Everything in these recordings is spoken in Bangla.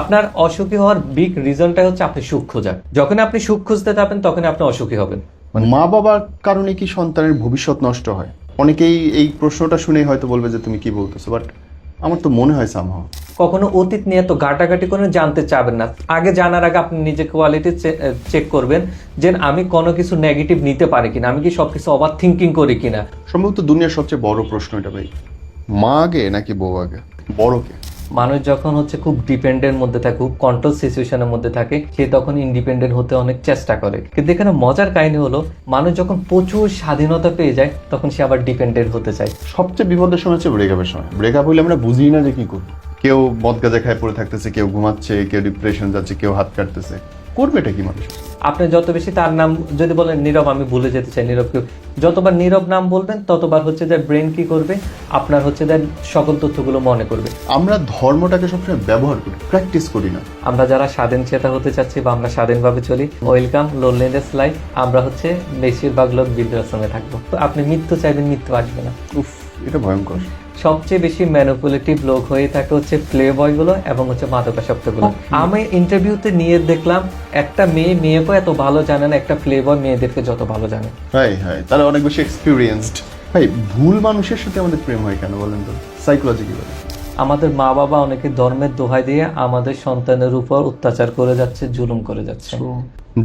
আপনার অসুখী হওয়ার বিগ রিজনটা হচ্ছে আপনি সুখ খোঁজা। যখন আপনি সুখ খুঁজতে যাবেন তখন আপনি অসুখী হবেন। মা বাবার কারণে কি সন্তানের ভবিষ্যৎ নষ্ট হয়? অনেকেই এই প্রশ্নটা শুনেই হয়তো বলবে যে তুমি কি বলতেছো, বাট আমার তো মনে হয় সামহাও। কখনো অতীত নিয়ে তো ঘাটাঘাটি করে জানতে চাবেন না। আগে জানার আগে আপনি নিজে কোয়ালিটি চেক করবেন যে আমি কোনো কিছু নেগেটিভ নিতে পারি কিনা, আমি কি সবকিছু ওভার থিঙ্কিং করি কিনা। সম্ভবত দুনিয়ার সবচেয়ে বড় প্রশ্ন এটা ভাই, মা আগে নাকি বউ আগে, বড়কে? মানুষ যখন হচ্ছে খুব ডিপেন্ডেন্ট মধ্যে থাকে, খুব কন্ট্রোল সিচুয়েশনের মধ্যে থাকে, সে তখন ইন্ডিপেন্ডেন্ট হতে অনেক চেষ্টা করে। কিন্তু এখানে মজার কাহিনী হলো, মানুষ যখন প্রচুর স্বাধীনতা পেয়ে যায় তখন সে আবার ডিপেন্ডেন্ট হতে চায়। সবচেয়ে বিপদের সময় হচ্ছে ব্রেকআপের সময়। ব্রেকআপ হইলে আমরা বুঝি না যে কি করবো। কেউ মদ গাঁজা খায় পড়ে থাকতেছে, কেউ ঘুমাচ্ছে, কেউ ডিপ্রেশন যাচ্ছে, কেউ হাত কাটতেছে। করবে এটা কি মানুষ? আপনি যত বেশি তার নাম যদি বলেন নীরব, আমি ভুলে যেতে চাই নীরব কেউ, যতবার নীরব নাম বলবেন ততবার হচ্ছে যে ব্রেন কি করবে, আপনার হচ্ছে যে সকল তথ্যগুলো মনে করবে। আমরা ধর্মটাকে সবসময় ব্যবহার করি, প্র্যাকটিস করি না। আমরা যারা স্বাধীন চেতা হতে চাচ্ছি বা আমরা স্বাধীনভাবে চলি, ওয়েলকাম লোনলিনেস লাইফ। আমরা হচ্ছে বেশিরভাগ লোক বৃদ্ধাশ্রমে থাকবো। তো আপনি মৃত্যু চাইবেন, মৃত্যু আসবে না। উফ, এটা ভয়ঙ্কর। সবচেয়ে বেশি ম্যানিপুলেটিভ লোক হয়ে থাকে হচ্ছে প্লে বয় গুলো এবং হচ্ছে মাদকাসক্তগুলো। আমি ইন্টারভিউতে নিয়ে দেখলাম একটা মেয়েকে এত ভালো জানে না একটা প্লে বয় মেয়েদেরকে যত ভালো জানে। হ্যাঁ হ্যাঁ, তারা অনেক বেশি এক্সপিরিয়েন্সড। ভাই, ভুল মানুষের সাথে আমাদের প্রেম হয় কেন বলেন তো, সাইকোলজি কি বলে? আমাদের মা বাবা অনেকে ধর্মের দোহাই দিয়ে আমাদের সন্তানের উপর অত্যাচার করে যাচ্ছে, জুলুম করে যাচ্ছে।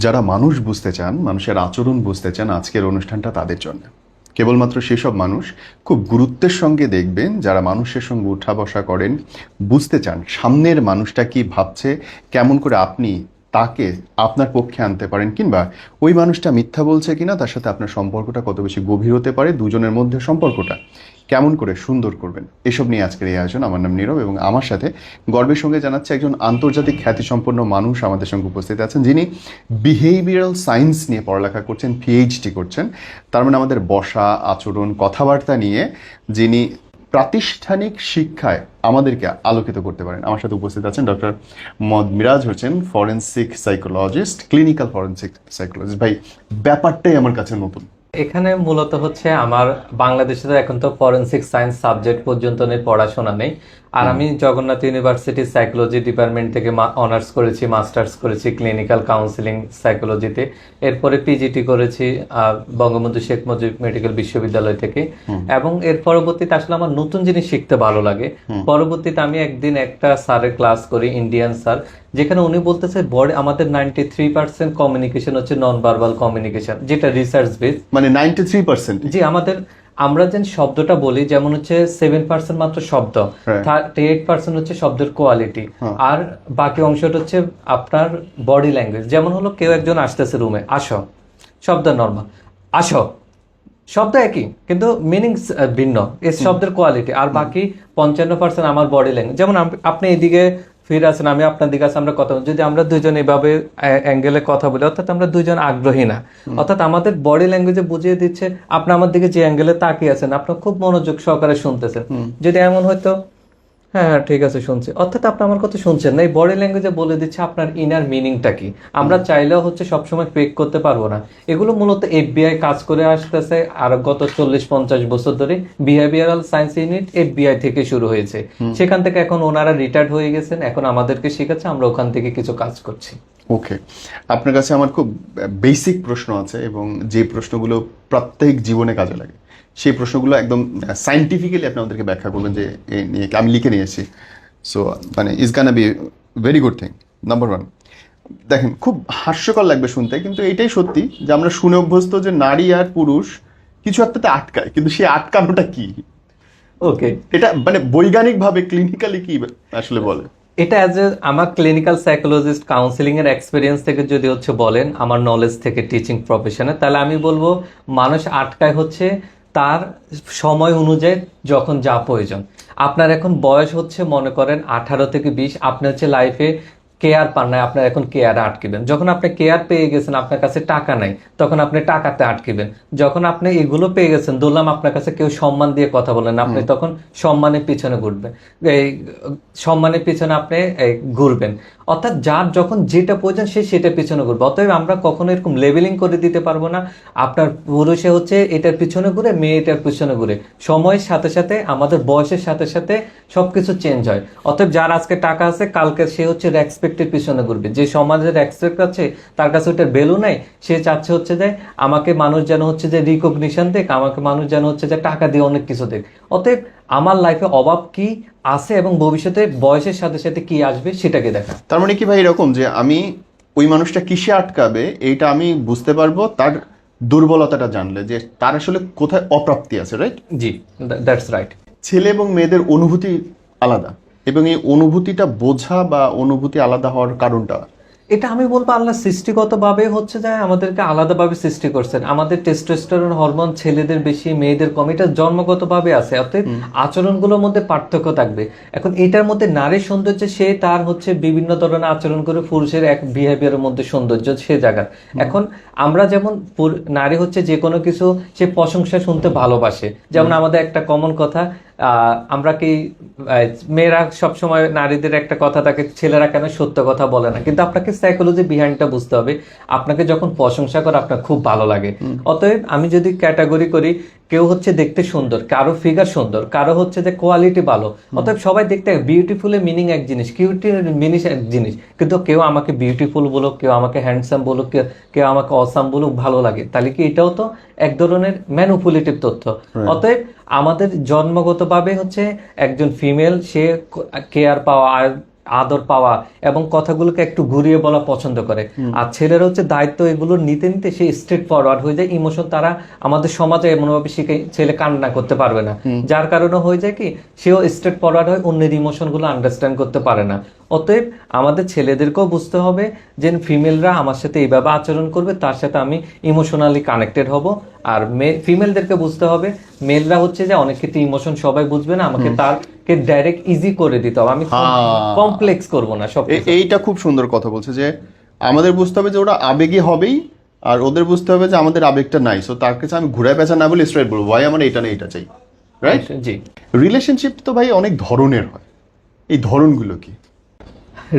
যারা মানুষ বুঝতে চান, মানুষের আচরণ বুঝতে চান, আজকের অনুষ্ঠানটা তাদের জন্য। কেবলমাত্র সেসব মানুষ খুব গুরুত্বের সঙ্গে দেখবেন যারা মানুষের সঙ্গে উঠা বসা করেন, বুঝতে চান সামনের মানুষটা কি ভাবছে, কেমন করে আপনি তাকে আপনার পক্ষে আনতে পারেন, কিংবা ওই মানুষটা মিথ্যা বলছে কিনা, তার সাথে আপনার সম্পর্কটা কত বেশি গভীর হতে পারে, দুজনের মধ্যে সম্পর্কটা কেমন করে সুন্দর করবেন। এসব নিয়ে আজকের এই আয়োজন। আমার নাম নীরব এবং আমার সাথে গর্বের সঙ্গে জানাচ্ছে একজন আন্তর্জাতিক খ্যাতিসম্পন্ন মানুষ আমাদের সঙ্গে উপস্থিত আছেন, যিনি বিহেভিয়ারাল সায়েন্স নিয়ে পড়ালেখা করছেন, পিএইচডি করছেন। তার মানে আমাদের বসা, আচরণ, কথাবার্তা নিয়ে যিনি প্রাতিষ্ঠানিক শিক্ষায় আমাদেরকে আলোকিত করতে পারেন। আমার সাথে উপস্থিত আছেন doctor Mohammad Miraj Hossain, forensic psychologist, clinical forensic psychologist. ভাই, ব্যাপারটাই আমার কাছে নতুন। এখানে মূলত হচ্ছে আমার বাংলাদেশে তো এখন তো ফরেন্সিক সায়েন্স সাবজেক্ট পর্যন্ত পড়াশোনা নেই। আর আমি জগন্নাথ ইউনিভার্সিটি সাইকোলজি ডিপার্টমেন্ট থেকে অনার্স করেছি, মাস্টার্স করেছি ক্লিনিক্যাল কাউন্সিলিং সাইকোলজিতে। এরপরে পিজিটি করেছি বঙ্গবন্ধু শেখ মুজিব মেডিকেল বিশ্ববিদ্যালয় থেকে। এবং এর পরবর্তীতে আসলে আমার নতুন জিনিস শিখতে ভালো লাগে। পরবর্তীতে আমি একদিন একটা স্যারের ক্লাস করি, ইন্ডিয়ান স্যার, যেখানে উনি বলতেছে বডি আমাদের 93% কমিউনিকেশন হচ্ছে নন ভার্বাল কমিউনিকেশন, যেটা রিসার্চ বেস। মানে 93%? জি, আমরা যে শব্দটা বলি, যেমন হচ্ছে 7% মাত্র শব্দ, 38% হচ্ছে শব্দের কোয়ালিটি, আর বাকি অংশটা হচ্ছে আপনার বডি ল্যাঙ্গুয়েজ। যেমন হলো কেউ একজন আসতেছে রুমে, আসো, শব্দ নর্মাল, আসো, শব্দ একই কিন্তু মিনিং ভিন্ন, এই শব্দের কোয়ালিটি। আর বাকি 55% আমার বডি ল্যাঙ্গুয়েজ। যেমন আপনি এদিকে ফিরে আছেন, আমি আপনার দিকে আছি, আমরা কথা বলি, যদি আমরা দুইজন এভাবে অ্যাঙ্গেলে কথা বলি, অর্থাৎ আমরা দুইজন আগ্রহী না। অর্থাৎ আমাদের বডি ল্যাঙ্গুয়েজে বুঝিয়ে দিচ্ছে আপনি আমার দিকে যে অ্যাঙ্গেলে তাকিয়ে আছেন, আপনি খুব মনোযোগ সহকারে শুনতেছেন। যদি এমন হয়তো হ্যাঁ হ্যাঁ ঠিক আছে শুনছি, অর্থাৎ আপনি আমার কথা শুনছেন না। এই বডি ল্যাঙ্গুয়েজে বলে দিচ্ছে আপনার ইনার মিনিংটা কি। আমরা চাইলেও হচ্ছে সবসময় ফেক করতে পারবো না। এগুলো মূলত এফবিআই কাজ করে আসতেছে আর গত 40-50 বছর ধরে। বিহেভিয়ারাল সায়েন্স ইউনিট এফবিআই থেকে শুরু হয়েছে, সেখান থেকে এখন ওনারা রিটায়ার্ড হয়ে গেছেন, এখন আমাদেরকে শেখাচ্ছে, আমরা ওখান থেকে কিছু কাজ করছি। ওকে, আপনার কাছে আমার খুব বেসিক প্রশ্ন আছে, এবং যে প্রশ্নগুলো প্রত্যেক জীবনে কাজে লাগে, সেই প্রশ্নগুলো একদম সায়েন্টিফিক্যালি আপনি আমাদেরকে ব্যাখ্যা করবেন, যে নিয়ে আমি লিখে নিয়েছি। সো মানে is Gaana be very good thing. Number 1, দেখেন, খুব হাস্যকর লাগবে শুনতে, কিন্তু এইটাই সত্যি যে আমরা শুনে অভ্যস্ত যে নারী আর পুরুষ কিছু একটাতে আটকায়, কিন্তু সেই আটকানোটা কি? ওকে, এটা মানে বৈজ্ঞানিকভাবে ক্লিনিক্যালি কি আসলে বলে? এটা অ্যাজ এ আমার ক্লিনিক্যাল সাইকোলজিস্ট কাউন্সিলিং এর এক্সপিরিয়েন্স থেকে যদি হচ্ছে বলেন, আমার নলেজ থেকে টিচিং প্রফেশনে, তাহলে আমি বলবো মানুষ আটকায় হচ্ছে তার সময় অনুযায়ী যখন যা প্রয়োজন। আপনার এখন বয়স হচ্ছে মনে করেন 18 থেকে 20, আপনি হচ্ছে লাইফে কেয়ার পান নাই, আপনার এখন কেয়ারে আটকিবেন। যখন আপনি কেয়ার পেয়ে গেছেন, আপনার কাছে টাকা নাই, তখন আপনি টাকাতে আটকিবেন। যখন আপনি এগুলো পেয়ে গেছেন, ধরলাম আপনার কাছে কেউ সম্মান দিয়ে কথা বলেন, আপনি তখন সম্মানের পিছনে ঘুরবেন, এই সম্মানের পিছনে আপনি ঘুরবেন। অর্থাৎ যার যখন যেটা প্রয়োজন সে সেটার পিছনে ঘুরবে। অতএব আমরা কখনো এরকম লেভেলিং করে দিতে পারবো না, আপনার পুরুষে হচ্ছে এটার পিছনে ঘুরে, মেয়ে এটার পিছনে ঘুরে। সময়ের সাথে সাথে, আমাদের বয়সের সাথে সাথে সবকিছু চেঞ্জ হয়। অতএব যার আজকে টাকা আছে, কালকে সে হচ্ছে রেসপেক্টের পিছনে ঘুরবে। যে সমাজের রেসপেক্ট আছে, তার কাছে ওটার ভ্যালু নাই, সে চাচ্ছে হচ্ছে যে আমাকে মানুষ যেন হচ্ছে যে রিকগনিশন দেখ, আমাকে মানুষ যেন হচ্ছে যে টাকা দিয়ে অনেক কিছু দেখ। অতএব আমার লাইফে অভাব কি আছে এবং ভবিষ্যতে বয়সের সাথে সাথে কি আসবে সেটাকে দেখা। তার মানে কি ভাই এরকম যে আমি ওই মানুষটা কিসে আটকাবে এইটা আমি বুঝতে পারবো তার দুর্বলতাটা জানলে, যে তার আসলে কোথায় অপ্রাপ্তি আছে, রাইট? G, that's right. ছেলে এবং মেয়েদের অনুভূতি আলাদা, এবং এই অনুভূতিটা বোঝা বা অনুভূতি আলাদা হওয়ার কারণটা, এটা আমি বলবো আল্লাহ সৃষ্টিগতভাবে হচ্ছে যে আমাদেরকে আলাদাভাবে সৃষ্টি করছেন। আমাদের টেস্টোস্টেরন হরমোন ছেলেদের বেশি, মেয়েদের কম, এটা জন্মগতভাবে আছে। অতএব আচরণগুলোর মধ্যে পার্থক্য থাকবে। এখন এটার মধ্যে নারীর সৌন্দর্য, সে তার হচ্ছে বিভিন্ন ধরনের আচরণ করে, পুরুষের এক বিহেভিয়ারের মধ্যে সৌন্দর্য সে জায়গার। এখন আমরা যেমন নারী হচ্ছে যে কোনো কিছু সে প্রশংসা শুনতে ভালোবাসে। যেমন আমাদের একটা কমন কথা, আমরা কি মেয়েরা সবসময়, নারীদের একটা কথা থাকে, ছেলেরা কেন সত্য কথা বলে না। কিন্তু আপনাকে সাইকোলজি বিহাইন্ডটা বুঝতে হবে। আপনাকে যখন প্রশংসা করে আপনার খুব ভালো লাগে। অতএব আমি যদি ক্যাটাগরি করি, কেউ হচ্ছে দেখতে সুন্দর, কারো ফিগার সুন্দর, কারো হচ্ছে যে কোয়ালিটি ভালো। অতএব সবাই দেখতে, বিউটিফুল এর মিনিং এক জিনিস, কিউটির মিনিং এক জিনিস। কিন্তু কেউ আমাকে বিউটিফুল বলুক, কেউ আমাকে হ্যান্ডসাম বলুক, কেউ আমাকে অসাম বলুক, ভালো লাগে, তাহলে কি এটাও তো এক ধরনের ম্যানুপুলেটিভ তথ্য। অতএব আমাদের জন্মগতভাবে হচ্ছে একজন ফিমেল, সে কেয়ার পাওয়া, আদর পাওয়া এবং কথাগুলোকে একটু ঘুরিয়ে বলা পছন্দ করে। আর ছেলেরা হচ্ছে দায়িত্ব এগুলো নিতে নিতে সে স্ট্রেট ফরওয়ার্ড হয়ে যায়। ইমোশন তারা আমাদের সমাজে এমনভাবে শিখে, ছেলে কান্না করতে পারবে না, যার কারণে হয়ে যায় কি সেও স্ট্রেট ফরওয়ার্ড হয়, অন্যের ইমোশনগুলো আন্ডারস্ট্যান্ড করতে পারে না। অতএব আমাদের ছেলেদেরকেও বুঝতে হবে যে ফিমেলরা আমার সাথে এইভাবে আচরণ করবে, তার সাথে আমি ইমোশনালি কানেক্টেড হব। আর ফিমেলদেরকে বুঝতে হবে, মেলরা হচ্ছে যে অনেক ক্ষেত্রে ইমোশন সবাই বুঝবে না, আমাকে তারকে ডাইরেক্ট ইজি করে দিতে হবে, আমি কমপ্লেক্স করব না সব। এইটা খুব সুন্দর কথা বলছে যে আমাদের বুঝতে হবে যে ওরা আবেগী হবেই, আর ওদের বুঝতে হবে যে আমাদের আবেগটা নাই। সো তার কাছে আমি ঘুরে পেঁচা না বলে স্ট্রেট বলবো, ভাই আমার এটা না এটা চাই, রাইট? জি। রিলেশনশিপ তো ভাই অনেক ধরনের হয়, এই ধরনগুলো কি?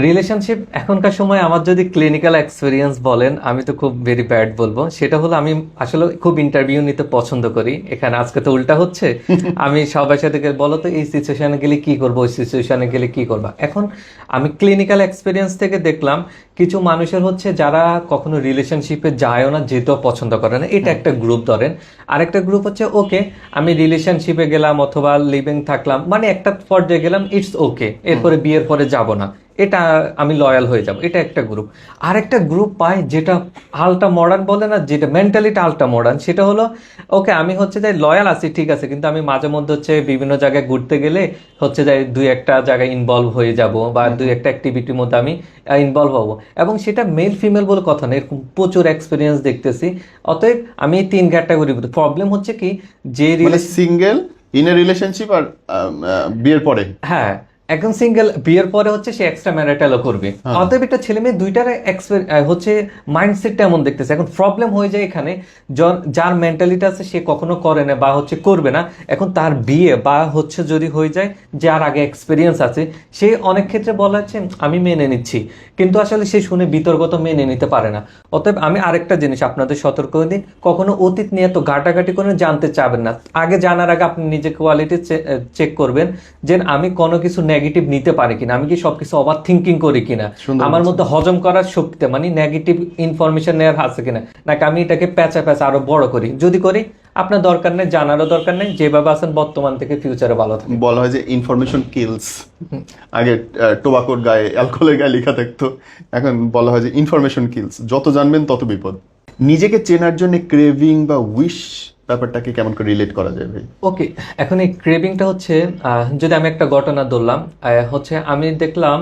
রিলেশনশিপ এখনকার সময় আমার যদি ক্লিনিক্যাল এক্সপিরিয়েন্স বলেন, আমি তো খুব ভেরি ব্যাড বলবো। সেটা হলো, আমি আসলে খুব ইন্টারভিউ নিতে পছন্দ করি। এখানে আজকে তো উল্টা হচ্ছে, আমি সবার সাথে বলো তো এই সিচুয়েশনে গেলে কি করবো, ওই সিচুয়েশনে গেলে কি করবা। এখন আমি ক্লিনিক্যাল এক্সপিরিয়েন্স থেকে দেখলাম কিছু মানুষের হচ্ছে যারা কখনো রিলেশনশিপে যায়ও না, যেতেও পছন্দ করে না, এটা একটা গ্রুপ ধরেন। আরেকটা গ্রুপ হচ্ছে ওকে আমি রিলেশনশিপে গেলাম অথবা লিভিং থাকলাম, মানে একটা পর্যায়ে গেলাম, ইটস ওকে, এরপরে বিয়ের পরে যাব না, এটা আমি লয়াল হয়ে যাব, এটা একটা গ্রুপ। আরেকটা গ্রুপ পাই যেটা আলটা মডার্ন বলে না, যেটা মেন্টালিটি আলটা মডার্ন, সেটা হলো ওকে আমি হচ্ছে যে লয়াল আছি ঠিক আছে, কিন্তু আমি মাঝে মধ্যে হচ্ছে বিভিন্ন জায়গায় ঘুরতে গেলে হচ্ছে যে দুই একটা জায়গায় ইনভলভ হয়ে যাব, বা দুই একটা অ্যাক্টিভিটির মধ্যে আমি ইনভলভ হব। এবং সেটা মেল ফিমেল বলে কথা নেই, এরকম প্রচুর এক্সপিরিয়েন্স দেখতেছি। অতএব আমি এই তিন ক্যাটাগরি। প্রবলেম হচ্ছে কি, যে সিঙ্গেল ইন এ রিলেশনশিপ আর বিয়ের পরে, হ্যাঁ একদম সিঙ্গেল, বিয়ের পরে হচ্ছে সে এক্সট্রা ম্যারিটালও করবে। অতএব একটা ছেলে মেয়ে দুইটার হচ্ছে মাইন্ডসেটটা এমন দেখতেছে। এখন প্রবলেম হয়ে যায় এখানে, যার মেন্টালিটি আছে সে কখনো করে না বা হচ্ছে করবে না। এখন তার বিয়ে বা হচ্ছে যদি হয়ে যায়, যার আগে এক্সপিরিয়েন্স আছে, সে অনেক ক্ষেত্রে বলা হচ্ছে আমি মেনে নিচ্ছি, কিন্তু আসলে সে শুনে বিতর্কত মেনে নিতে পারে না। অতএব আমি আরেকটা জিনিস আপনাদের সতর্ক করে দিই, কখনো অতীত নিয়ে তো ঘাটাঘাটি করে জানতে চাবেন না। আগে জানার আগে আপনি নিজে কোয়ালিটি চেক করবেন, যে আমি কোনো কিছু নেগেটিভ নিতে পারি কিনা, আমি কি সবকিছু ওভার থিঙ্কিং করি কিনা, আমার মধ্যে হজম করার শক্তিতে মানে নেগেটিভ ইনফরমেশন নেওয়ার আছে কিনা, নাকি আমি এটাকে প্যাঁচা প্যাঁচা আরো বড় করি। যদি করি আপনার দরকার নেই, জানারও দরকার নেই, যেভাবে আছেন বর্তমান থেকে ফিউচারে ভালো থাকে। বলা হয় যে ইনফরমেশন কিলস। আগে টোবাকোর গায়ে, অ্যালকোহলের গায়ে লেখা থাকতো, এখন বলা হয় যে ইনফরমেশন কিলস, যত জানবেন তত বিপদ। নিজেকে চেনার জন্য ক্রেভিং বা উইশ ব্যাপারটাকে কেমন করে রিলেট করা যায় ভাই? ওকে, এখন এই ক্রেভিংটা হচ্ছে যদি আমি একটা ঘটনা ধরলাম, হচ্ছে আমি দেখলাম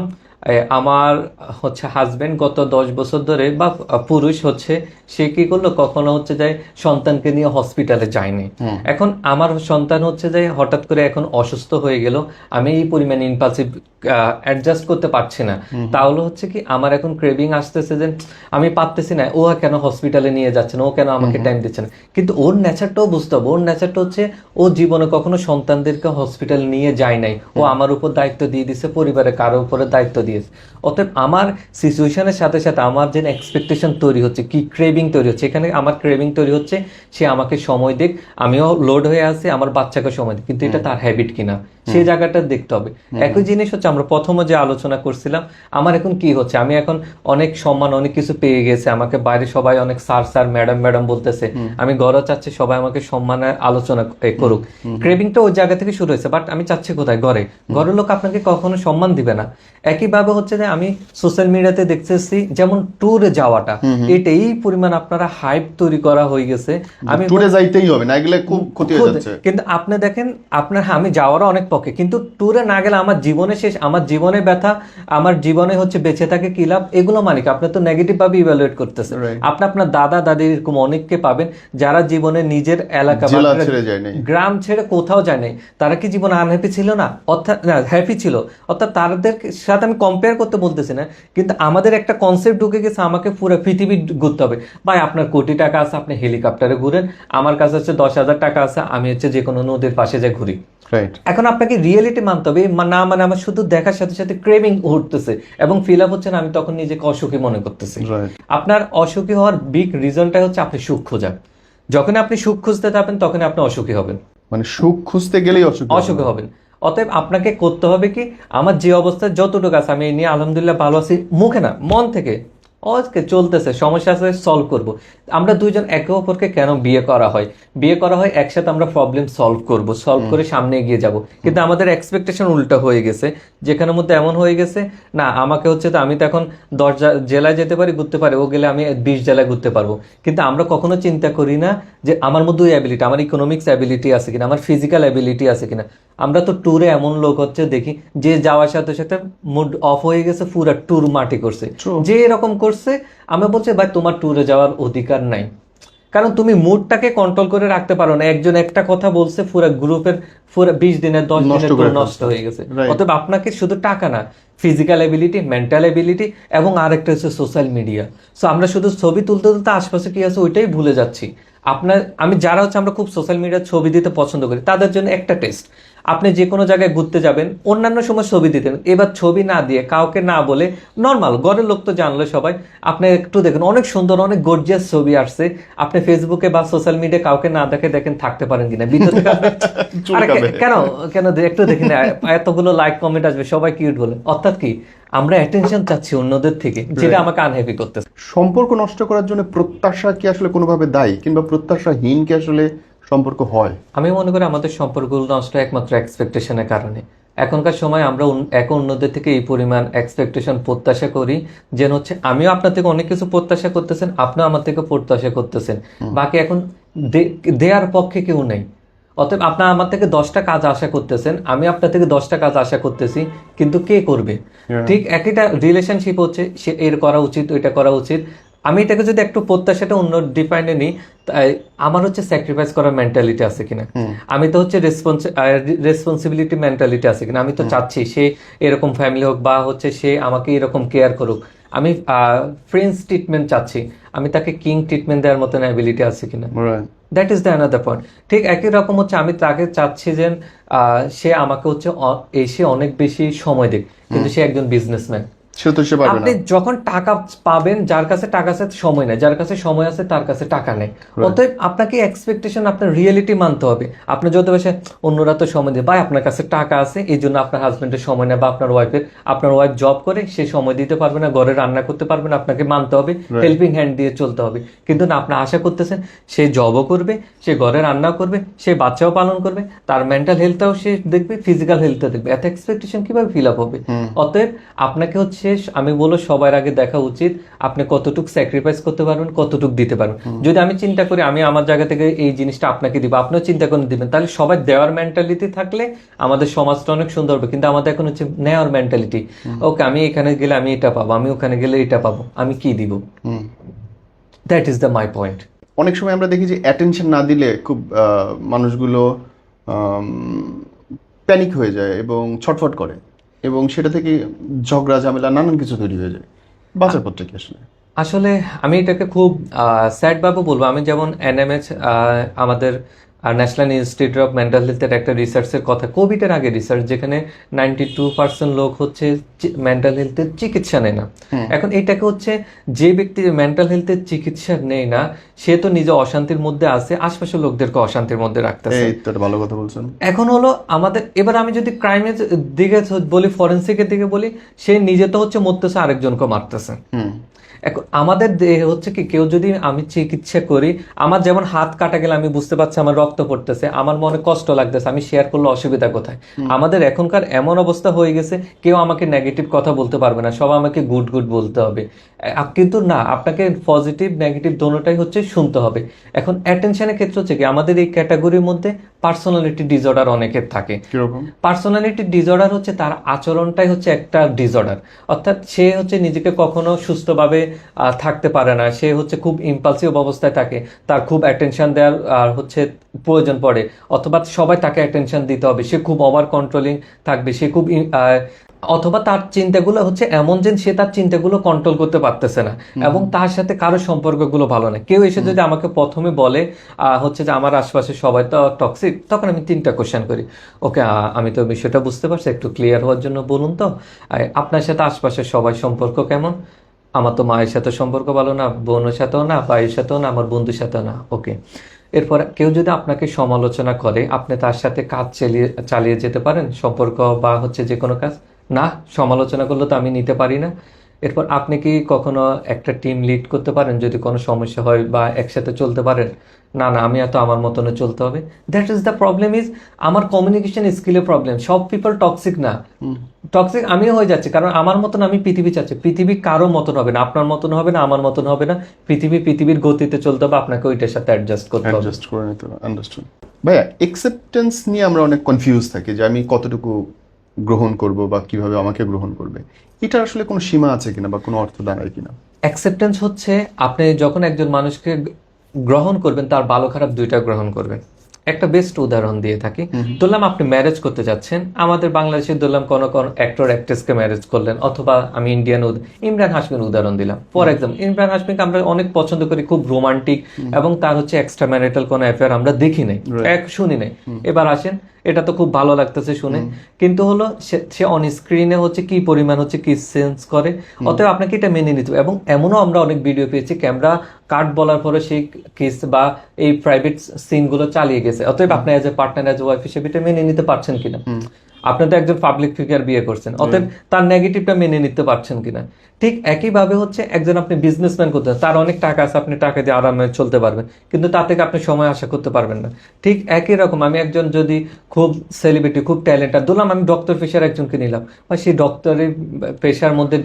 আমার হচ্ছে হাজবেন্ড গত 10 বছর ধরে বা পুরুষ হচ্ছে সে কি করলো, কখনো হচ্ছে যে সন্তানকে নিয়ে হসপিটালে যায়নি। এখন আমার সন্তান হচ্ছে যে হঠাৎ করে এখন অসুস্থ হয়ে গেল, আমি এই পরিমাণ ইম্পালসিভ অ্যাডজাস্ট করতে পারছি না। তাহলে হচ্ছে কি আমার এখন ক্রেভিং আসতেছে যে আমি পারতেছি না, ও কেন হসপিটালে নিয়ে যাচ্ছে না, ও কেন আমাকে টাইম দিচ্ছে না। কিন্তু ওর নেচারটাও বুঝতে হবে, ওর নেচারটা হচ্ছে ও জীবনে কখনো সন্তানদেরকে হসপিটাল নিয়ে যায় নাই, ও আমার উপর দায়িত্ব দিয়ে দিচ্ছে, পরিবারের কারো উপরে দায়িত্ব দিয়েছে। অতএব আমার সিচুয়েশনের সাথে সাথে আমার যে এক্সপেকটেশন তৈরি হচ্ছে, কি ক্রেভিং তৈরি হচ্ছে, এখানে আমার ক্রেভিং তৈরি হচ্ছে সে আমাকে সময় দিক, আমিও লোড হয়ে আছি, আমার বাচ্চাকে সময় দিক, কিন্তু এটা তার হ্যাবিট কিনা সেই জায়গাটা দেখতে হবে। একই জিনিস হচ্ছে আমরা প্রথমে যে আলোচনা করছিলাম, আমার এখন কি হচ্ছে, আমি এখন অনেক সম্মান অনেক কিছু পেয়ে গেছে, আমাকে বাইরে সবাই অনেক স্যার স্যার ম্যাডাম ম্যাডাম বলতেছে, আমি ঘরে চাচ্ছি সবাই আমাকে সম্মানের আলোচনা করুক। ক্রেভিংটা ওই জায়গা থেকে শুরু হয়েছে, বাট আমি চাচ্ছি কোথায়, ঘরে ঘরের লোক আপনাকে কখনো সম্মান দিবে না। একইভাবে হচ্ছে যে আমি সোশ্যাল মিডিয়াতে দেখতেছি যেমন ট্যুরে যাওয়াটা, এটা এই পরিমাণ আপনারা হাইপ তৈরি করা হয়ে গেছে, আমি ট্যুরে যাইতেই হবে, না গেলে খুব ক্ষতি হয়ে যাচ্ছে। কিন্তু আপনি দেখেন আপনার, আমি যাওয়ারও অনেক পক্ষে, কিন্তু ট্যুরে না গেলে আমার জীবনে শেষ, আমার জীবনে ব্যথা, আমার জীবনে হচ্ছে বেঁচে থাকে কি লাভ, এগুলো মানে কি আপনি তো নেগেটিভ ভাবে ইভ্যালুয়েট করতেছেন। আপনি আপনার দাদা দাদি এরকম অনেককে পাবেন যারা জীবনে নিজের এলাকা গ্রাম ছেড়ে কোথাও যায় নাই, তারা কি জীবনে আনহ্যাপি ছিল না, অর্থাৎ না হ্যাপি ছিল, অর্থাৎ তাদের সাথে আমি কম্পেয়ার করতে বলতেছি না, কিন্তু আমাদের একটা কনসেপ্ট ঢুকে গেছে আমাকে পুরো পৃথিবী ঘুরতে হবে। ভাই আপনার কোটি টাকা আছে, আপনি হেলিকপ্টারে ঘুরেন, আমার কাছে হচ্ছে 10,000 টাকা আছে, আমি হচ্ছে যে কোনো নদীর পাশে যাই ঘুরি। এখন আপনাকে রিয়েলিটি মানতে হবে, না মানে আমার শুধু দেখার সাথে সাথে ক্রেভিং উঠতেছে এবং ফিল আপ হচ্ছে না, আমি তখন নিজেকে অসুখী মনে করতেছি। আপনার অসুখী হওয়ার বিগ রিজনটা হচ্ছে আপনি সুখ খোঁজা, যখন আপনি সুখ খুঁজতে যাবেন তখন আপনি অসুখী হবেন, মানে সুখ খুঁজতে গেলেই অসুখী হবেন। অতএব আপনাকে করতে হবে কি, আমার যে অবস্থায় যতটুকু আছে আমি এই নিয়ে আলহামদুলিল্লাহ ভালো আছি, মুখে না মন থেকে আজকে চলতেছে, সমস্যা আছে সলভ করব। আমরা দুইজন একে অপরকে কেন বিয়ে করা হয়, বিয়ে করা হয় একসাথে আমরা প্রবলেম সলভ করব, সলভ করে সামনে এগিয়ে যাব। কিন্তু আমাদের এক্সপেকটেশন উল্টা হয়ে গেছে, যেখানের মধ্যে এমন হয়ে গেছে না আমাকে হচ্ছে তো আমি তো এখন 10 জেলায় যেতে পারি ঘুরতে পারি, ও গেলে আমি 20 জেলায় ঘুরতে পারবো। কিন্তু আমরা কখনো চিন্তা করি না যে আমার মধ্যে ওই অ্যাবিলিটি, আমার ইকোনমিক্স অ্যাবিলিটি আছে কিনা, আমার ফিজিক্যাল অ্যাবিলিটি আছে কিনা। আমরা তো ট্যুরে এমন লোক হচ্ছে দেখি যে যাওয়ার সাথে সাথে মুড অফ হয়ে গেছে, পুরো ট্যুর মাটি করছে, যে এরকম করছে। আমি বলছি ভাই তোমার ট্যুরে যাওয়ার অধিকার নাই, কারণ তুমি মুডটাকে কন্ট্রোল করে রাখতে পারো না। একজন একটা কথা বলছে, পুরো গ্রুপের পুরো 20 দিনের 10 দিনের নষ্ট হয়ে গেছে। অতএব আপনাকে শুধু টাকা না, ফিজিক্যাল এবিলিটি, মেন্টাল এবিলিটি এবং আরেকটা হচ্ছে সোশ্যাল মিডিয়া। সো আমরা শুধু ছবি তুলতে তুলতে আশপাশে কি আছে ওইটাই ভুলে যাচ্ছি। আমি যারা হচ্ছে আমরা খুব সোশ্যাল মিডিয়ার ছবি দিতে পছন্দ করি, তাদের জন্য একটা টেস্ট, আপনি যে কোনো জায়গায় ঘুরতে যাবেন, অন্যান্য সময় ছবি দিতেন, এবার ছবি না দিয়ে কাউকে না বলে নর্মাল ঘরের লোক তো জানলো সবাই, আপনি একটু দেখেন অনেক সুন্দর অনেক গর্জিয়াস ছবি আসছে, আপনি ফেসবুকে বা সোশ্যাল মিডিয়া কাউকে না দেখে দেখেন থাকতে পারেন কিনা, বিদ্যুৎ কেন কেন একটু দেখেন এতগুলো লাইক কমেন্ট আসবে, সবাই কিউট বলে। অর্থাৎ কি আমরা অ্যাটেনশন চাচ্ছি অন্যদের থেকে, যেটা আমাকে আনহ্যাপি করতেছে। সম্পর্ক নষ্ট করার জন্য প্রত্যাশা কি আসলে কোনোভাবে দায়ী, কিংবা প্রত্যাশাহীন কি আসলে সম্পর্ক হয়? আমি মনে করি আমাদের সম্পর্কগুলো নষ্ট একমাত্র এক্সপেকটেশনের কারণে। এখনকার সময় আমরা অন্যদের থেকে এই পরিমাণ এক্সপেকটেশন প্রত্যাশা করি, যেন হচ্ছে আমিও আপনার থেকে অনেক কিছু প্রত্যাশা করতেছেন, আপনিও আমার থেকে প্রত্যাশা করতেছেন, বাকি এখন দেয়ার পক্ষে কেউ নেই। অতএব আপনার আমার থেকে 10টা কাজ আশা করতেছেন, আমি আপনার থেকে 10টা কাজ আশা করতেছি, কিন্তু কে করবে? ঠিক একইটা রিলেশনশিপ হচ্ছে, সে এর করা উচিত ওইটা করা উচিত। আমি এটাকে যদি একটু প্রত্যাশাটা অন্য ডিফাইনে নিই, আমার হচ্ছে স্যাক্রিফাইস করার মেন্টালিটি আছে কিনা, আমি তো হচ্ছে রেসপন্সিবিলিটি মেন্টালিটি আছে কিনা, আমি তো চাচ্ছি সে এরকম ফ্যামিলি হোক বা হচ্ছে সে আমাকে এরকম কেয়ার করুক, আমি ফ্রেন্ডস ট্রিটমেন্ট চাচ্ছি, আমি তাকে কিং ট্রিটমেন্ট দেওয়ার মতন অ্যাবিলিটি আছে কিনা। That is the another point. ঠিক একই রকম হচ্ছে আমি তাকে চাচ্ছি যে সে আমাকে হচ্ছে এসে অনেক বেশি সময় দিক, কিন্তু সে একজন বিজনেসম্যান। আপনি যখন টাকা পাবেন, যার কাছে টাকা আছে সময় নেই, যার কাছে সময় আছে তার কাছে টাকা নেই। অতএব আপনাকে এক্সপেকটেশন, আপনার রিয়েলিটি মানতে হবে। আপনি যত বেশি অন্যরা তো সময় দেয়, ভাই আপনার কাছে টাকা আছে এই জন্য আপনার হাজবেন্ডের সময় নেই, বা আপনার ওয়াইফ জব করে সে সময় দিতে পারবে না, ঘরে রান্না করতে পারবে না, আপনাকে মানতে হবে, হেল্পিং হ্যান্ড দিয়ে চলতে হবে। কিন্তু না, আপনি আশা করতেছেন সে জবও করবে, সে ঘরে রান্না করবে, সে বাচ্চাও পালন করবে, তার মেন্টাল হেলথটাও সে দেখবে, ফিজিক্যাল হেলথটা দেখবে। এত এক্সপেকটেশন কিভাবে ফিল আপ হবে? অতএব আপনাকে হচ্ছে হচ্ছে আমি বলবো সবার আগে দেখা উচিত আপনি কতটুকু স্যাক্রিফাইস করতে পারবেন, কতটুকু দিতে পারবেন। যদি আমি চিন্তা করি আমি আমার জায়গা থেকে এই জিনিসটা আপনাকে দিব, আপনিও চিন্তা করে দিবেন, তাহলে সবাই দেওয়ার মেন্টালিটি থাকলে আমাদের সমাজটা অনেক সুন্দর হবে। কিন্তু আমাদের এখন হচ্ছে নেওয়ার মেন্টালিটি, ওকে আমি এখানে গেলে আমি এটা পাবো, আমি ওখানে গেলে এটা পাবো, আমি কি দিব? That is the my point. অনেক সময় আমরা দেখি যে অ্যাটেনশন না দিলে খুব মানুষগুলো প্যানিক হয়ে যায় এবং ছটফট করে, এবং সেটা থেকে ঝগড়া ঝামেলা নানান কিছু তৈরি হয়ে যায়। বাঁচার পথটা কি আসলে? আসলে আমি এটাকে খুব স্যাড ভাবে বলবো। আমি যেমন এনএমএইচ আমাদের ন্যাশনাল ইনস্টিটিউট অফ মেন্টাল হেলথের একটা রিসার্চের কথা, কোভিডের আগে রিসার্চ, যেখানে 92% লোক হচ্ছে মেন্টাল হেলথের চিকিৎসা নেয় না। এখন এটাকে হচ্ছে যে ব্যক্তি মেন্টাল হেলথের চিকিৎসা নেয় না সে তো নিজে অশান্তির মধ্যে আছে, আশপাশের লোকদেরকে অশান্তির মধ্যে রাখতেছে। এই তো একটা ভালো কথা বলছেন। এখন হলো আমাদের, এবার আমি যদি ক্রাইমের দিকে বলি, ফরেন্সিকের দিকে বলি, সে নিজে তো হচ্ছে মরতেছে, আরেকজনকে মারতেছে। এখন আমাদের দেহে হচ্ছে কি, কেউ যদি আমি চিকিৎসা করি, আমার যেমন হাত কাটা গেলে আমি বুঝতে পারছি আমার রক্ত পড়তেছে, আমার মনে কষ্ট লাগতেছে, আমি শেয়ার করলে অসুবিধা কোথায়? আমাদের এখনকার এমন অবস্থা হয়ে গেছে কেউ আমাকে নেগেটিভ কথা বলতে পারবে না, সব আমাকে গুড গুড বলতে হবে। কিন্তু না, আপনাকে পজিটিভ নেগেটিভ দোনোটাই হচ্ছে শুনতে হবে। এখন অ্যাটেনশনের ক্ষেত্রে হচ্ছে কি, আমাদের এই ক্যাটাগরির মধ্যে পার্সোনালিটি ডিসঅর্ডার অনেকের থাকে। কিরকম? পার্সোনালিটি ডিসঅর্ডার হচ্ছে তার আচরণটাই হচ্ছে একটা ডিসঅর্ডার, অর্থাৎ সে হচ্ছে নিজেকে কখনো সুস্থভাবে থাকতে পারে না, সে হচ্ছে খুব ইম্পালসিভ অবস্থায় থাকে, তার খুব অ্যাটেনশন দেওয়ার হচ্ছে প্রয়োজন পড়ে, অথবা সবাই তাকে অ্যাটেনশন দিতে হবে, সে খুব ওভার কন্ট্রোলিং থাকবে, সে খুব অথবা তার চিন্তাগুলো হচ্ছে এমন যে সে তার চিন্তাগুলো কন্ট্রোল করতে পারতেছে না, এবং তার সাথে কারো সম্পর্কগুলো ভালো না। কেউ এসে যদি আমাকে প্রথমে বলে হচ্ছে যে আমার আশপাশে সবাই তো টক্সিক, তখন আমি 3টা কোশ্চেন করি, ওকে আমি তো বিষয়টা বুঝতে পারছি, একটু ক্লিয়ার হওয়ার জন্য বলুন তো আপনার সাথে আশপাশের সবাই সম্পর্ক কেমন? আমার তো মায়ের সাথে সম্পর্ক ভালো না, বোনের সাথেও না, ভাইয়ের সাথেও না, আমার বন্ধুর সাথেও না। ওকে, এরপর কেউ যদি আপনাকে সমালোচনা করে, আপনি তার সাথে কাজ চালিয়ে যেতে পারেন, সম্পর্ক বা হচ্ছে যে কোনো কাজ? না, সমালোচনা করলে তো আমি নিতে পারি না। এরপর আপনি কি কখনো একটা টিম লিড করতে পারেন যদি কোনো সমস্যা হয়, বা একসাথে চলতে পারেন? না না, আমি এত আমার মতনে চলতে হবে। That is the problem, is আমার কমিউনিকেশন স্কিলের প্রবলেম। সব পিপল টক্সিক না, টক্সিক আমিও হয়ে যাচ্ছি, কারণ আমার মতন আমি পৃথিবী চাচ্ছি, পৃথিবী কারো মতন হবে না, আপনার মতন হবে না, আমার মতন হবে না, পৃথিবীর গতিতে চলতে হবে, আপনাকে ওইটার সাথে অ্যাডজাস্ট করতে হবে। অ্যাডজাস্ট করে নিতে হবে। আন্ডারস্টুড। ভাইয়া, অ্যাকসেপ্টেন্স নিয়ে আমরা অনেক কনফিউজ থাকি যে আমি কতটুকু গ্রহণ করব বা কিভাবে আমাকে গ্রহণ করবে, এটা আসলে কোনো সীমা আছে কিনা বা কোনো অর্থ দাঁড়ায় কিনা? অ্যাকসেপ্টেন্স হচ্ছে আপনি যখন একজন মানুষকে গ্রহণ করবেন, তার ভালো খারাপ দুইটা গ্রহণ করবেন। একটা বেস্ট উদাহরণ দিয়ে থাকি, ধরলাম আপনি ম্যারেজ করতে যাচ্ছেন, আমাদের বাংলাদেশে ধরলাম কোন অ্যাক্টর অ্যাক্ট্রেসকে ম্যারেজ করলেন, অথবা আমি ইন্ডিয়ান ইমরান হাশমির উদাহরণ দিলাম ফর এক্সাম্পল। ইমরান হাশমিকে আমরা অনেক পছন্দ করি, খুব রোমান্টিক, এবং তার হচ্ছে এক্সট্রা ম্যারিটাল কোনো অ্যাফেয়ার আমরা দেখি নাই, শুনি নাই। এবার আসেন, এটা তো খুব ভালো লাগতেছে শুনে, কিন্তু হলো সে অন স্ক্রিনে হচ্ছে কি পরিমাণ হচ্ছে কি সেন্স করে, অতএব আপনাকে এটা মেনে নিতে হবে। এবং এমনও আমরা অনেক ভিডিও পেয়েছি, ক্যামেরা কাট বলার পরে সেই কিস বা এই প্রাইভেট সিনগুলো চালিয়ে গেছে, অতএব আপনি as a partner, as a wife হিসেবে এটা মেনে নিতে পারছেন কিনা? আপনি তো একজন পাবলিক ফিগার বিয়ে করছেন, অতএব তার নেগেটিভটা মেনে নিতে পারছেন কিনা? ঠিক একইভাবে হচ্ছে একজন আপনি বিজনেসম্যান করতে, তার অনেক টাকা আছে, আপনি টাকা দিয়ে আরামে চলতে পারবেন, কিন্তু তা থেকে আপনি সময় আশা করতে পারবেন না। ঠিক একই রকম আমি একজন যদি খুব সেলিব্রিটি, খুব ট্যালেন্টেড, ধরলাম আমি ডক্টর পেশার একজনকে নিলাম, বা সেই ডক্টরের পেশার মধ্যে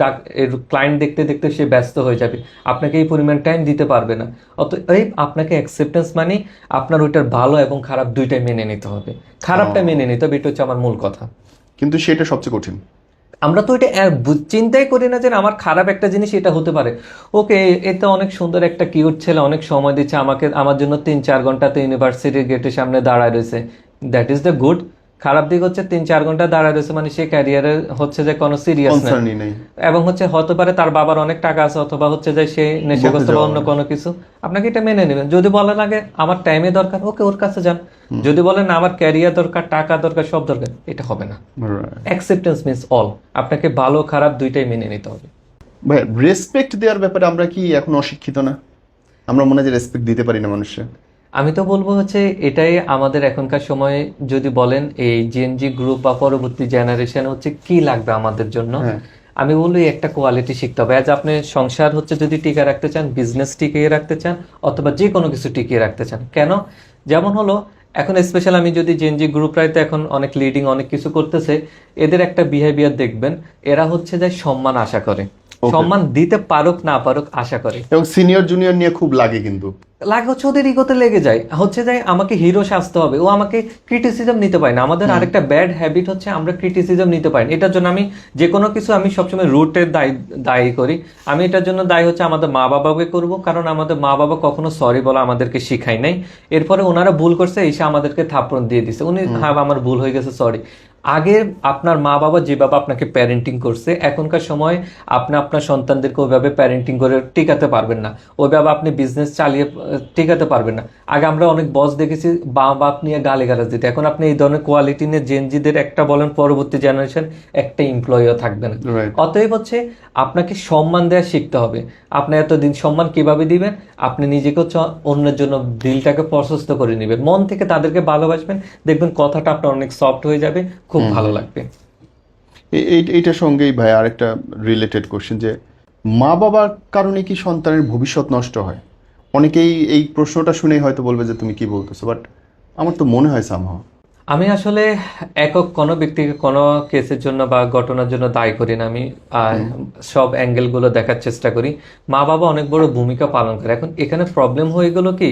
ক্লায়েন্ট দেখতে দেখতে সে ব্যস্ত হয়ে যাবে, আপনাকে এই পরিমাণ টাইম দিতে পারবে না। অতএব আপনাকে অ্যাকসেপ্টেন্স মানে আপনার ওইটার ভালো এবং খারাপ দুইটাই মেনে নিতে হবে। খারাপটা মেনে নিতে হবে, এটা হচ্ছে আমার মূল কথা। কিন্তু সেটা সবচেয়ে কঠিন। আমরা তো এটা চিন্তাই করি না যে আমার খারাপ একটা জিনিস এটা হতে পারে। ওকে, এতে অনেক সুন্দর একটা কিউট ছেলে, অনেক সময় দিচ্ছে আমাকে, আমার জন্য 3-4 ঘন্টাতে ইউনিভার্সিটির গেটের সামনে দাঁড়ায় রয়েছে, দ্যাট ইজ দ্য গুড। খারাপ দিক হচ্ছে 3-4 ঘন্টা দাঁড়ায় রয়েছে মানে সে ক্যারিয়ারে হচ্ছে যে কোনো সিরিয়াস নেই, এবং হচ্ছে হতে পারে তার বাবার অনেক টাকা আছে, অথবা হচ্ছে যে সে নেশাগ্রস্ত বা অন্য কোনো কিছু। আপনাকে এটা মেনে নেবেন। যদি বলেন আগে আমার টাইমে দরকার, ওকে ওর কাছে যান। যদি বলেন আমার ক্যারিয়ার দরকার, টাকা দরকার, সব দরকার, এটা হবে না। অ্যাকসেপ্টেন্স মিন্স অল, আপনাকে ভালো খারাপ দুইটাই মেনে নিতে হবে। ভাই, রেসপেক্ট দেওয়ার ব্যাপারে আমরা কি এখন অশিক্ষিত না? আমরা মনে হয় যে রেসপেক্ট দিতে পারি না মানুষের। আমি তো বলবো হচ্ছে এটাই আমাদের এখনকার সময়ে, যদি বলেন এই জিএনজি গ্রুপ বা পরবর্তী জেনারেশন হচ্ছে কি লাগবে আমাদের জন্য, আমি বলি একটা কোয়ালিটি শিখতে হবে। আজ আপনি সংসার হচ্ছে যদি টিকিয়ে রাখতে চান, বিজনেস টিকিয়ে রাখতে চান, অথবা যে কোনো কিছু টিকিয়ে রাখতে চান, কেন? যেমন হলো এখন স্পেশাল আমি যদি জেনজি গ্রুপরাই তো এখন অনেক লিডিং অনেক কিছু করতেছে, এদের একটা বিহেভিয়ার দেখবেন, এরা হচ্ছে যে সম্মান আশা করে, সম্মান দিতে পারুক না পারুক আশা করে, এবং সিনিয়র জুনিয়র নিয়ে খুব লাগে, কিন্তু লাগে হচ্ছে ওদের ইগোতে লেগে যায়, হচ্ছে যে আমাকে হিরো সাজতে হবে, ও আমাকে ক্রিটিসিজম নিতে পারে না। আমাদের আরেকটা ব্যাড হ্যাবিট হচ্ছে আমরা ক্রিটিসিজম নিতে পারি না। এটার জন্য আমি যে কোনো কিছু আমি সবসময় রুটের দায়ী করি। আমি এটার জন্য দায়ী হচ্ছে আমাদের মা বাবাকে করব, কারণ আমাদের মা বাবা কখনো সরি বলা আমাদেরকে শিখাই নাই। এরপরে ওনারা ভুল করছে, এসে আমাদেরকে থাপ্পড় দিয়ে দিছে, উনি হ্যাঁ আমার ভুল হয়ে গেছে সরি। আগে আপনার মা বাবা যেভাবে আপনাকে প্যারেন্টিং করছে, এখনকার সময় আপনি আপনার সন্তানদেরকে ওইভাবে প্যারেন্টিং করে টিকাতে পারবেন না, ওইভাবে আপনি বিজনেস চালিয়ে টিকাতে পারবেন না। আগে আমরা অনেক বস দেখেছি বাপ নিয়ে গালিগালাজ দিতে, এখন আপনি এই ধরনের কোয়ালিটি নিয়ে জেনজিদের একটা বলেন, পরবর্তী জেনারেশন একটা এমপ্লয়িও থাকবে না। অতএব হচ্ছে আপনাকে সম্মান দেওয়া শিখতে হবে। আপনি এতদিন সম্মান কিভাবে দিবেন, আপনি নিজেকে হচ্ছে অন্যের জন্য দিলটাকে প্রশস্ত করে নেবেন, মন থেকে তাদেরকে ভালোবাসবেন, দেখবেন কথাটা আপনার অনেক সফট হয়ে যাবে, খুব ভালো লাগবে। এইটার সঙ্গেই ভাই আরেকটা রিলেটেড কোশ্চেন, যে মা বাবার কারণে কি সন্তানের ভবিষ্যৎ নষ্ট হয়? অনেকেই এই প্রশ্নটা শুনেই হয়তো বলবে যে তুমি কি বলতেছো, বাট আমার তো মনে হয় সামহাও। আমি আসলে একক কোনো ব্যক্তিকে কোনো কেসের জন্য বা ঘটনার জন্য দায়ী করি না। আমি সব অ্যাঙ্গেলগুলো দেখার চেষ্টা করি। মা বাবা অনেক বড় ভূমিকা পালন করে। এখন এখানে প্রবলেম হয়ে গেল কি,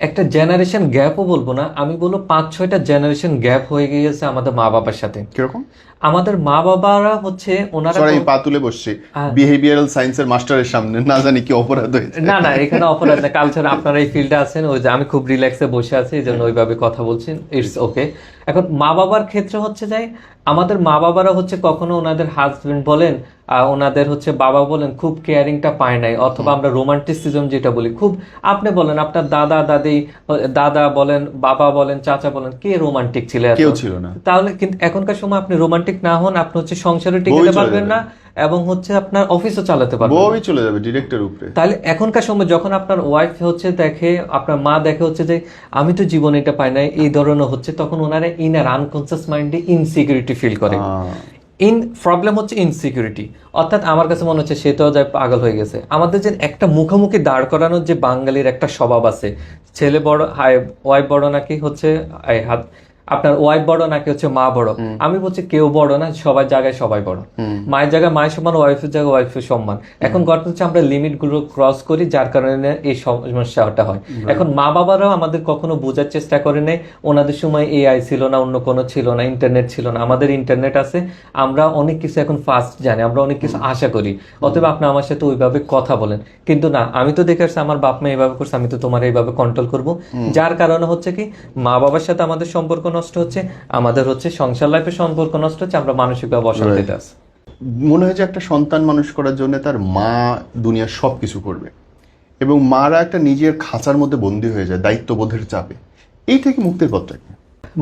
একটা জেনারেশন গ্যাপও বলবো না, আমি বলবো 5-6টা জেনারেশন গ্যাপ হয়ে গিয়েছে আমাদের মা বাবার সাথে। কিরকম? আমাদের মা বাবারা হচ্ছে ওনারা সরি পা তুলে বসছি বিহেভিয়ারাল সায়েন্সের মাস্টারের সামনে, না জানি কি অপরাধ হয়েছে। না না, এখানে অপরাধ না, কালচার আপনারা এই ফিল্ডে আছেন, ওই যে আমি খুব রিল্যাক্সে বসে আছি, এই জন্য ওইভাবে কথা বলছেন, ইটস ওকে। এখন মা বাবার ক্ষেত্রে হচ্ছে যাই, আমাদের মা বাবারা হচ্ছে কখনো ওনাদের হাজবেন্ড বলেন, ওনাদের হচ্ছে বাবা বলেন খুব কেয়ারিংটা পায় নাই, অথবা আমরা রোমান্টিসিজম যেটা বলি, খুব আপনি বলেন আপনার দাদা দাদি, দাদা বলেন বাবা বলেন চাচা বলেন, কে রোমান্টিক ছিল? কেউ ছিল না। তাহলে কিন্তু এখনকার সময় আপনি রোমান্টিক না হন, আপনি হচ্ছে সংসারে টিকাতে পারবেন না, এবং হচ্ছে আপনার অফিসও চালাতে পারবেন, বউই চলে যাবে ডিরেক্টর উপরে। তাহলে এখনকার সময় যখন আপনার ওয়াইফ হচ্ছে দেখে, আপনার মা দেখে হচ্ছে যে আমি তো জীবনে এটা পাই নাই, এই ধরনের হচ্ছে, তখন ওনারা ইনার আনকনসিয়াস মাইন্ডে ইনসিকিউরিটি ফিল করে। প্রবলেম হচ্ছে ইনসিকিউরিটি, অর্থাৎ আমার কাছে মনে হচ্ছে সে তো যায় পাগল হয়ে গেছে। আমাদের যে একটা মুখোমুখি দাঁড় করানোর যে বাঙালির একটা স্বভাব আছে, ছেলে বড় ওয়াইফ বড় নাকি হচ্ছে আপনার ওয়াইফ বড় নাকি হচ্ছে মা বড়, আমি বলছি কেউ বড় না, সবার জায়গায় সবাই বড়, মায়ের জায়গায় মায়ের সমান, ওয়াইফের জায়গায় ওয়াইফের সম্মান। এখন ঘটনা হচ্ছে আমরা লিমিট গুলো ক্রস করি, যার কারণে এই সমস্যাটা হয়। এখন মা বাবারাও আমাদের কখনো বোঝার চেষ্টা করে নেই, ওনাদের সময় এআই ছিল না, অন্য কোনো ছিল না, ইন্টারনেট ছিল না, আমাদের ইন্টারনেট আছে, আমরা অনেক কিছু এখন ফাস্ট জানি, আমরা অনেক কিছু আশা করি, অতএব আপনি আমার সাথে ওইভাবে কথা বলেন। কিন্তু না, আমি তো দেখে আসছি আমার বাপ মা এইভাবে করছে, আমি তো তোমার এইভাবে কন্ট্রোল করবো, যার কারণে হচ্ছে কি মা বাবার সাথে আমাদের সম্পর্ক নষ্ট হচ্ছে, আমাদের হচ্ছে সংসার লাইফের সম্পর্ক নষ্ট হচ্ছে, আমরা মানসিকভাবে অশান্তিতে আছি। মনে হয় যে একটা সন্তান মানুষ করার জন্য তার মা দুনিয়ার সবকিছু করবে, এবং মারা একটা নিজের খাঁচার মধ্যে বন্দী হয়ে যায় দায়িত্ববোধের চাপে। এই থেকে মুক্তির পথটা কি?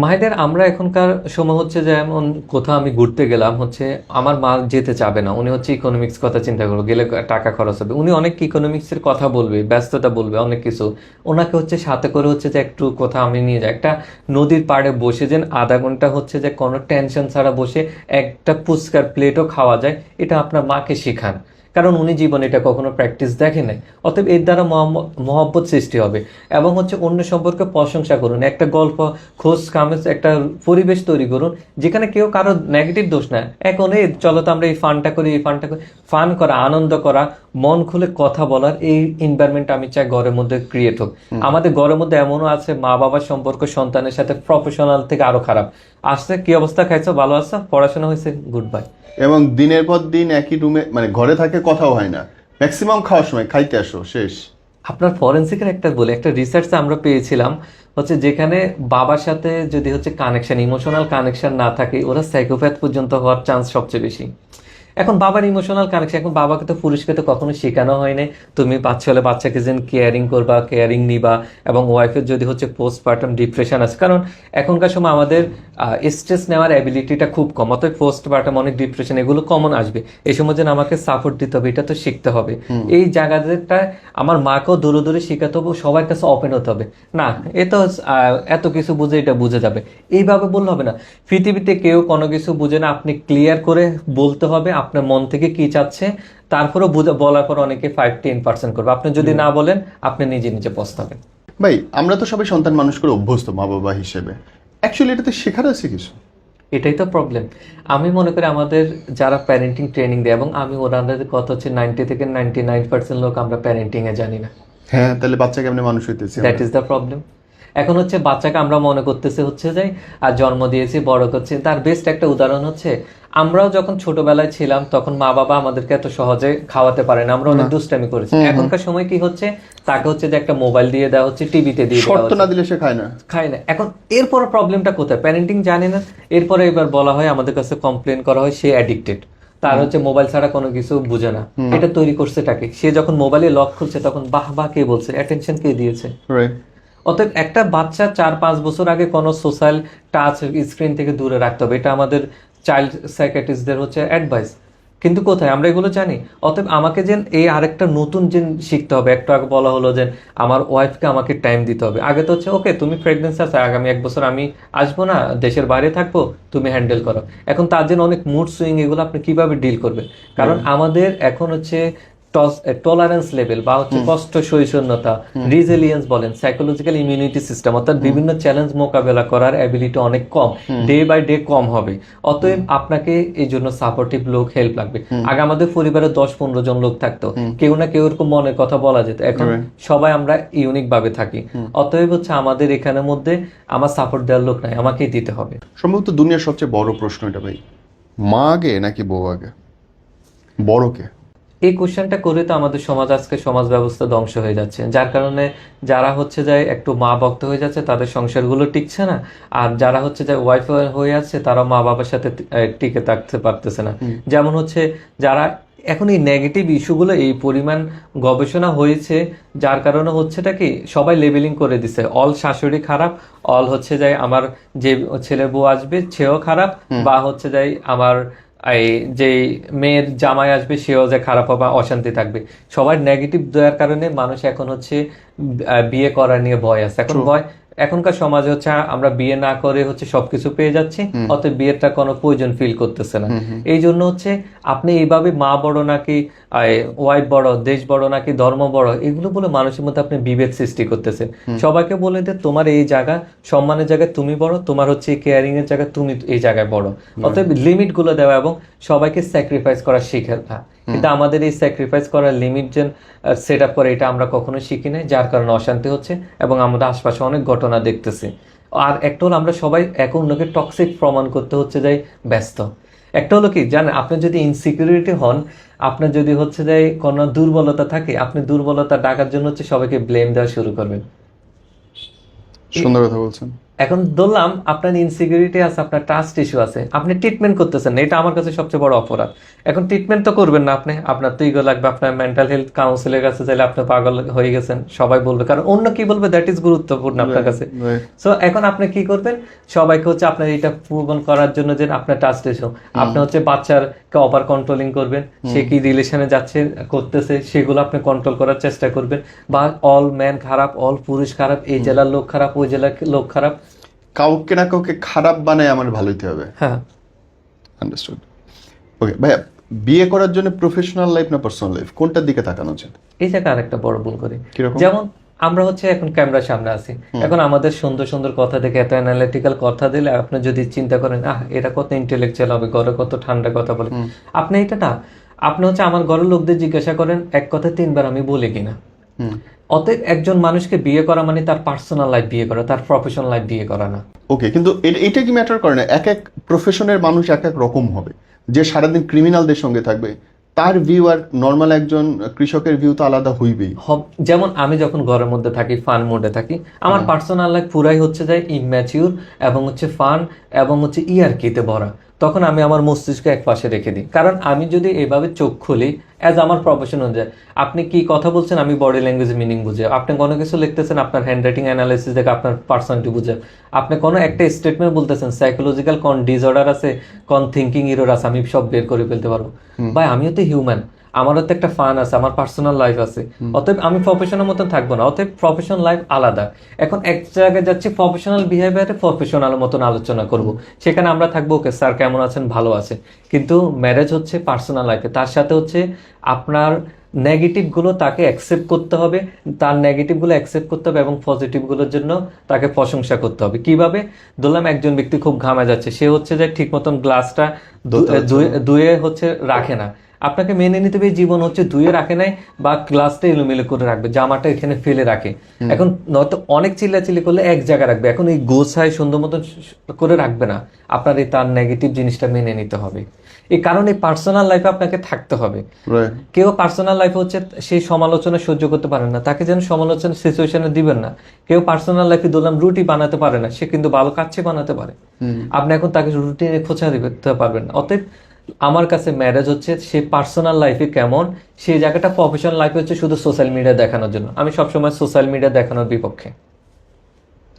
মায়েদের আমরা এখনকার সময় হচ্ছে যেমন কোথাও আমি ঘুরতে গেলাম, হচ্ছে আমার মা যেতে চাবে না, উনি হচ্ছে ইকোনমিক্স কথা চিন্তা করবো, গেলে টাকা খরচ হবে, উনি অনেক ইকোনমিক্সের কথা বলবে, ব্যস্ততা বলবে, অনেক কিছু, ওনাকে হচ্ছে সাথে করে হচ্ছে যে একটু কোথাও আমি নিয়ে যাই, একটা নদীর পাড়ে বসে যেন আধা ঘন্টা হচ্ছে যে কোনো টেনশন ছাড়া বসে একটা ফুচকার প্লেটও খাওয়া যায়, এটা আপনার মাকে শেখান, কারণ উনি জীবনে এটা কখনো প্র্যাকটিস দেখে নাই। অতএব এর দ্বারা মহব্বত সৃষ্টি হবে, এবং হচ্ছে অন্য সম্পর্কে প্রশংসা করুন, একটা গল্প খোঁজ কামেজ একটা পরিবেশ তৈরি করুন যেখানে কেউ কারো নেগেটিভ দোষ না, এখন এই চলো তো আমরা এই ফানটা করি, এই ফানটা করি, ফান করা, আনন্দ করা, মন খুলে কথা বলার এই এনভায়রনমেন্ট আমি চাই ঘরের মধ্যে ক্রিয়েট হোক। আমাদের ঘরের মধ্যে এমনও আছে মা বাবার সম্পর্ক সন্তানের সাথে প্রফেশনাল থেকে আরো খারাপ, আসছে কি অবস্থা, খাইছো ভালো আছো, পড়াশোনা হয়েছে, গুড বাই, এবং দিনের পর দিন একই রুমে মানে ঘরে থাকে, কথাও হয় না, ম্যাক্সিমাম খাওয়ার সময় খাইতে আসো শেষ। আপনার ফরেন্সিকের একটা বলে একটা রিসার্চ আমরা পেয়েছিলাম, হচ্ছে যেখানে বাবার সাথে যদি হচ্ছে কানেকশন, ইমোশনাল কানেকশন না থাকে, ওরা সাইকোপ্যাথ পর্যন্ত হওয়ার চান্স সবচেয়ে বেশি। এখন বাবার ইমোশনাল কানেকশন, এখন বাবাকে তো পুরুষকে তো কখনো শেখানো হয় নাই তুমি বাচ্চা হলে বাচ্চাকে যেন কেয়ারিং করবা, কেয়ারিং নিবা, এবং ওয়াইফের যদি হচ্ছে পোস্টপার্টাম ডিপ্রেশন আছে, কারণ এখনকার সময় আমাদের স্ট্রেস নেওয়ার অ্যাবিলিটিটা খুব কম, অতএব পোস্টপার্টাম অনেক ডিপ্রেশন এগুলো কমন আসবে, এই সময় যেন আমাকে সাপোর্ট দিতে হবে, এটা তো শিখতে হবে। এই জায়গাটা আমার মাকেও দূরে দূরে শেখাতে হবে, সবার কাছে ওপেন হতে হবে, না এ তো এত কিছু বুঝে, এটা বুঝে যাবে, এইভাবে বললে হবে না। পৃথিবীতে কেউ কোনো কিছু বুঝে না, আপনি ক্লিয়ার করে বলতে হবে আপনার মন থেকে কি চাচ্ছে, তারপরে বলার পর অনেকে 5-10% করবে, আপনি যদি না বলেন আপনি নিজে নিজে পস্তাবেন। ভাই আমরা তো সবাই সন্তান মানুষ করে অভ্যস্ত মা বাবা হিসেবে, অ্যাকচুয়ালি এটাতে শেখার আছে কিছু? এটাই তো প্রবলেম। আমি মনে করি আমাদের যারা প্যারেন্টিং ট্রেনিং দেয়, এবং আমি ওনাদের কথা হচ্ছে 90 থেকে 99% লোক আমরা প্যারেন্টিং এ জানি না। হ্যাঁ, তাহলে বাচ্চা কেমনে মানুষ হইতেছে? That is the problem. এখন হচ্ছে বাচ্চাকে আমরা মনে করতেছে হচ্ছে যাই আর জন্ম দিয়েছি, বড় করছি। তার বেস্ট একটা উদাহরণ হচ্ছে আমরাও যখন ছোটবেলায় ছিলাম তখন মা বাবা আমাদেরকে এত সহজে খাওয়াতে পারে না, আমরা অনেক দুষ্টামি করেছি। এখনকার সময় কি হচ্ছে, তাকে হচ্ছে যে একটা মোবাইল দিয়ে দেওয়া হচ্ছে, টিভিতে দিয়ে দেওয়া শর্ত হচ্ছে, না দিলে সে খায় না। খায় না। এখন এরপর প্রবলেমটা কোথায়? প্যারেন্টিং জানে না। এরপরে এবার বলা হয়, আমাদের কাছে কমপ্লেন করা হয় সে অ্যাডিক্টেড, তার হচ্ছে মোবাইল ছাড়া কোনো কিছু বুঝে না। এটা তৈরি করছে তাকে। সে যখন মোবাইলে লক খুলছে তখন বাহ বাহ কে বলছে, অ্যাটেনশন কে দিয়েছে। অতএব একটা বাচ্চা 4-5 বছর আগে কোনো সোশ্যাল টাচ স্ক্রিন থেকে দূরে রাখতে হবে, এটা আমাদের চাইল্ড সাইকিয়াট্রিস্টদের হচ্ছে অ্যাডভাইস। কিন্তু কোথায় আমরা এগুলো জানি? অতএব আমাকে যে এই আরেকটা নতুন যে শিখতে হবে। একটু আগে বলা হলো যে আমার ওয়াইফকে আমাকে টাইম দিতে হবে। আগে তো হচ্ছে ওকে তুমি প্রেগনেন্সি আছে, আগামী 1 বছর আমি আসবো না, দেশের বাইরে থাকবো, তুমি হ্যান্ডেল করো। এখন তার জন্য অনেক মুড সুইং, এগুলো আপনি কিভাবে ডিল করবে? কারণ আমাদের এখন হচ্ছে টলারেন্স লেভেল বা হচ্ছে কষ্ট সহিষ্ণুতা, রিজিলিয়েন্স বলেন, সাইকোলজিক্যাল ইমিউনিটি সিস্টেম, অর্থাৎ বিভিন্ন চ্যালেঞ্জ মোকাবেলা করার অ্যাবিলিটি অনেক কম, ডে বাই ডে কম হবে। অতএব আপনাকে এই জন্য সাপোর্টিভ লোক, হেল্প লাগবে। আগে আমাদের পরিবারে 10-15 জন লোক থাকতো, কেউ না কেউ এরকম মনের কথা বলা যেত। এখন সবাই আমরা ইউনিক ভাবে থাকি। অতএব হচ্ছে আমাদের এখানের মধ্যে আমার সাপোর্ট দেওয়ার লোক নাই, আমাকেই দিতে হবে। সম্ভবত দুনিয়ার সবচেয়ে বড় প্রশ্ন এটা ভাই, মা আগে নাকি বউ আগে, বড়কে? এই কোশ্চেনটা করে তো আমাদের সমাজ, আজকে সমাজ ব্যবস্থা ধ্বংস হয়ে যাচ্ছে। যার কারণে যারা হচ্ছে যায় একটু মা ভক্ত হয়ে যাচ্ছে, তাদের সংসারগুলো টিকছে না। আর যারা হচ্ছে যায় ওয়াইফ হয়ে যাচ্ছে, তারা মা বাবার সাথে টিকে থাকতে পারতেছে না। যেমন হচ্ছে যারা এখন এই নেগেটিভ ইস্যুগুলো এই পরিমাণ গবেষণা হয়েছে, যার কারণে হচ্ছেটা কি সবাই লেবেলিং করে দিছে, অল শাশুড়ি খারাপ, অল হচ্ছে যায় আমার যে ছেলের বউ আসবে সেও খারাপ, বা হচ্ছে যায় আমার এই যে মেয়ের জামাই আসবে সেও যে খারাপ হবে, অশান্তি থাকবে। সবার নেগেটিভ দেওয়ার কারণে মানুষ এখন হচ্ছে বিয়ে করা নিয়ে ভয় আছে। এখন ভয়, এখনকার সমাজে হচ্ছে আমরা বিয়ে না করে হচ্ছে সবকিছু পেয়ে যাচ্ছি, অতএব বিয়েটা কোনো প্রয়োজন ফিল করতেছে না। এই জন্য হচ্ছে আপনি এইভাবে মা বড় নাকি ওয়াইফ বড়, দেশ বড় নাকি ধর্ম বড়, এগুলো বলে মানুষের মধ্যে আপনি বিভেদ সৃষ্টি করতেছেন। সবাইকে বলে দে তোমার এই জায়গা, সম্মানের জায়গায় তুমি বড়, তোমার হচ্ছে কেয়ারিং এর জায়গায় তুমি এই জায়গায় বড়। অতএব লিমিট গুলো দেওয়া এবং সবাইকে স্যাক্রিফাইস করা শিখা। কিন্তু আমাদের এই স্যাক্রিফাইস করার লিমিট যে সেট আপ করে, এটা আমরা কখনো শিখি নাই, যার কারণে অশান্তি হচ্ছে এবং আমাদের আশপাশে অনেক ঘটনা দেখতেছি। আর একটা হলো আমরা সবাই এখন অন্যকে টক্সিক প্রমাণ করতে হচ্ছে যাই ব্যস্ত। একটা হলো কি জানেন, আপনি যদি ইনসিকিউরিটি হন, আপনার যদি হচ্ছে যাই কোনো দুর্বলতা থাকে, আপনি দুর্বলতা ডাকার জন্য হচ্ছে সবাইকে ব্লেম দেওয়া শুরু করবেন। সুন্দর কথা বলছেন। এখন ধরলাম আপনার ইনসিকিউরিটি আছে, আপনার ট্রাস্ট ইস্যু আছে, আপনি ট্রিটমেন্ট করতেছেন না, এটা আমার কাছে সবচেয়ে বড় অপরাধ। এখন ট্রিটমেন্ট তো করবেন না আপনি, আপনার তো ইগো লাগবে, আপনার মেন্টাল হেলথ কাউন্সিলের কাছে চাইলে আপনি পাগল হয়ে গেছেন, সবাই বলবে, কারণ অন্য কি বলবে দ্যাট ইজ গুরুত্বপূর্ণ আপনার কাছে। সো এখন আপনি কি করবেন, সবাইকে হচ্ছে আপনার এটা প্রুভন করার জন্য যে আপনার ট্রাস্ট ইস্যু, আপনি হচ্ছে বাচ্চারকে ওভার কন্ট্রোলিং করবেন, সে কি রিলেশনে যাচ্ছে করতেছে সেগুলো আপনি কন্ট্রোল করার চেষ্টা করবেন, বা অল ম্যান খারাপ, অল পুরুষ খারাপ, এই জেলার লোক খারাপ, ওই জেলার লোক খারাপ, কাউকে না কাউকে খারাপ বানায় আমার ভালো হইতে হবে। হ্যাঁ, আন্ডারস্টুড। ওকে ভাইয়া, বিয়ে করার জন্য প্রফেশনাল লাইফ না পার্সোনাল লাইফ, কোনটার দিকে তাকানো উচিত? এই জায়গায় আরেকটা বড় ভুল করি। কিরকম? যেমন আমরা হচ্ছে এখন ক্যামেরার সামনে আছি, এখন আমাদের সুন্দর সুন্দর কথা দেখে এত অ্যানালিটিক্যাল কথা দিলে আপনি যদি চিন্তা করেন এটা কত ইন্টেলেকচুয়াল হবে, ঘরে কত ঠান্ডা কথা বলে, আপনি এটা না, আপনি হচ্ছে আমার ঘরের লোকদের জিজ্ঞাসা করেন এক কথা 3 বার আমি বলি কিনা। অতএব একজন মানুষকে বিয়ে করা মানে তার পার্সোনাল লাইফ বিয়ে করা, তার প্রফেশনাল লাইফ বিয়ে করা না। ওকে, কিন্তু এটা কি ম্যাটার করে না? এক এক প্রফেশনের মানুষ এক এক রকম হবে। যে সারাদিন ক্রিমিনালদের সঙ্গে থাকবে, তার ভিউ আর নর্মাল একজন কৃষকের ভিউ তো আলাদা হইবেই। যেমন আমি যখন ঘরের মধ্যে থাকি, ফান মোডে থাকি, আমার পার্সোনাল লাইফ পুরাই হচ্ছে যায় ইম্যাচিউর এবং হচ্ছে ফান এবং হচ্ছে ইয়ার্কিতে ভরা। তখন আমি আমার মস্তিষ্ক এক পাশে রেখে দিই, কারণ আমি যদি এভাবে চোখ খুলি অ্যাজ আমার প্রফেশন অনুযায়ী, আপনি কি কথা বলছেন আমি বডি ল্যাঙ্গুয়েজ মিনিং বুঝে, আপনি কোনো কিছু লিখতেছেন আপনার হ্যান্ড রাইটিং অ্যানালাইসিস দেখে আপনার পার্সোনালিটি বুঝে, আপনি কোনো একটা স্টেটমেন্ট বলতেছেন সাইকোলজিক্যাল কোন ডিসঅর্ডার আছে, কোন থিঙ্কিং এরর আছে, আমি সব বের করে ফেলতে পারবো। ভাই আমিও তো হিউম্যান, আমারও তো একটা ফান আছে, আমার পার্সোনাল লাইফ আছে, অতএব আমি প্রফেশনাল মতন থাকবো না, অতএব প্রফেশনাল লাইফ আলাদা। এখন এক জায়গায় যাচ্ছি প্রফেশনাল বিহেভিয়ারে প্রফেশনাল মতন আলোচনা করব, সেখানে আমরা থাকবো ওকে স্যার কেমন আছেন, ভালো আছে। কিন্তু ম্যারেজ হচ্ছে পার্সোনাল লাইফে, তার সাথে হচ্ছে আপনার নেগেটিভগুলো তাকে অ্যাকসেপ্ট করতে হবে, তার নেগেটিভগুলো অ্যাকসেপ্ট করতে হবে এবং পজিটিভগুলোর জন্য তাকে প্রশংসা করতে হবে। কিভাবে? ধরলাম একজন ব্যক্তি খুব ঘামে যাচ্ছে, সে হচ্ছে যে ঠিক মতন গ্লাসটা ধুয়ে হচ্ছে রাখে না, আপনাকে মেনে নিতে হবে জীবন হচ্ছে ধুয়ে রাখে নাই বা গ্লাসটা এলোমেলো করে রাখবে, জামাটা এখানে ফেলে রাখে। এখন নয়তো অনেক চিল্লাচিল্লি করলে এক জায়গায় রাখবে, এখন এই গোছায় সুন্দর মতন করে রাখবে না, আপনার এই তার নেগেটিভ জিনিসটা মেনে নিতে হবে। এই কারণে পার্সোনাল লাইফে আপনাকে থাকতে হবে। কেউ পার্সোনাল লাইফে হচ্ছে সেই সমালোচনা সহ্য করতে পারে না, তাকে যেন সমালোচনা সিচুয়েশনে দিবেন না। কেউ পার্সোনাল লাইফে ধরলাম রুটি বানাতে পারে না, সে কিন্তু ভালো কাচ্চি বানাতে পারে, আপনি এখন তাকে রুটি খোঁচা দিতে পারবেন না। অতএব আমার কাছে ম্যারেজ হচ্ছে সে পার্সোনাল লাইফে কেমন, সেই জায়গাটা প্রফেশনাল লাইফে হচ্ছে শুধু সোশ্যাল মিডিয়া দেখানোর জন্য। আমি সবসময় সোশ্যাল মিডিয়া দেখানোর বিপক্ষে।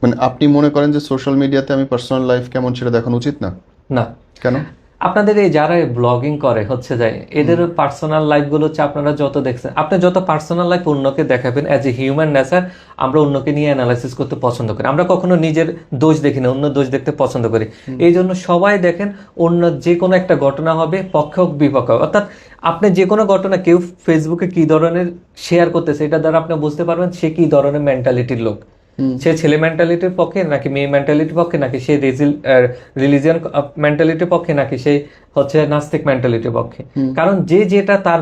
মানে আপনি মনে করেন যে সোশ্যাল মিডিয়াতে আমি পার্সোনাল লাইফ কেমন সেটা দেখানো উচিত না? না। কেন? আপনাদের এই যারা ব্লগিং করে হচ্ছে যায়, এদের পার্সোনাল লাইফ গুলো হচ্ছে আপনারা যত দেখছেন, আপনি যত পার্সোনাল লাইফ অন্যকে দেখাবেন, অ্যাজ এ হিউম্যান নেচার আমরা অন্যকে নিয়ে অ্যানালাইসিস করতে পছন্দ করি, আমরা কখনো নিজের দোষ দেখি না, অন্য দোষ দেখতে পছন্দ করি। এই জন্য সবাই দেখেন অন্য যে কোনো একটা ঘটনা হবে পক্ষ হোক বিপক্ষ হোক, অর্থাৎ আপনি যে কোনো ঘটনা কেউ ফেসবুকে কি ধরনের শেয়ার করতেছে এটা দ্বারা আপনি বুঝতে পারবেন সে কি ধরনের মেন্টালিটির লোক, সে ছেলে মেন্টালিটির পক্ষে নাকি মেয়ে মেন্টালিটির পক্ষে, নাকি সে রিলিজিয়ান মেন্টালিটির পক্ষে, নাকি সে হচ্ছে নাস্তিক মেন্টালিটির পক্ষে। কারণ যে যেটা তার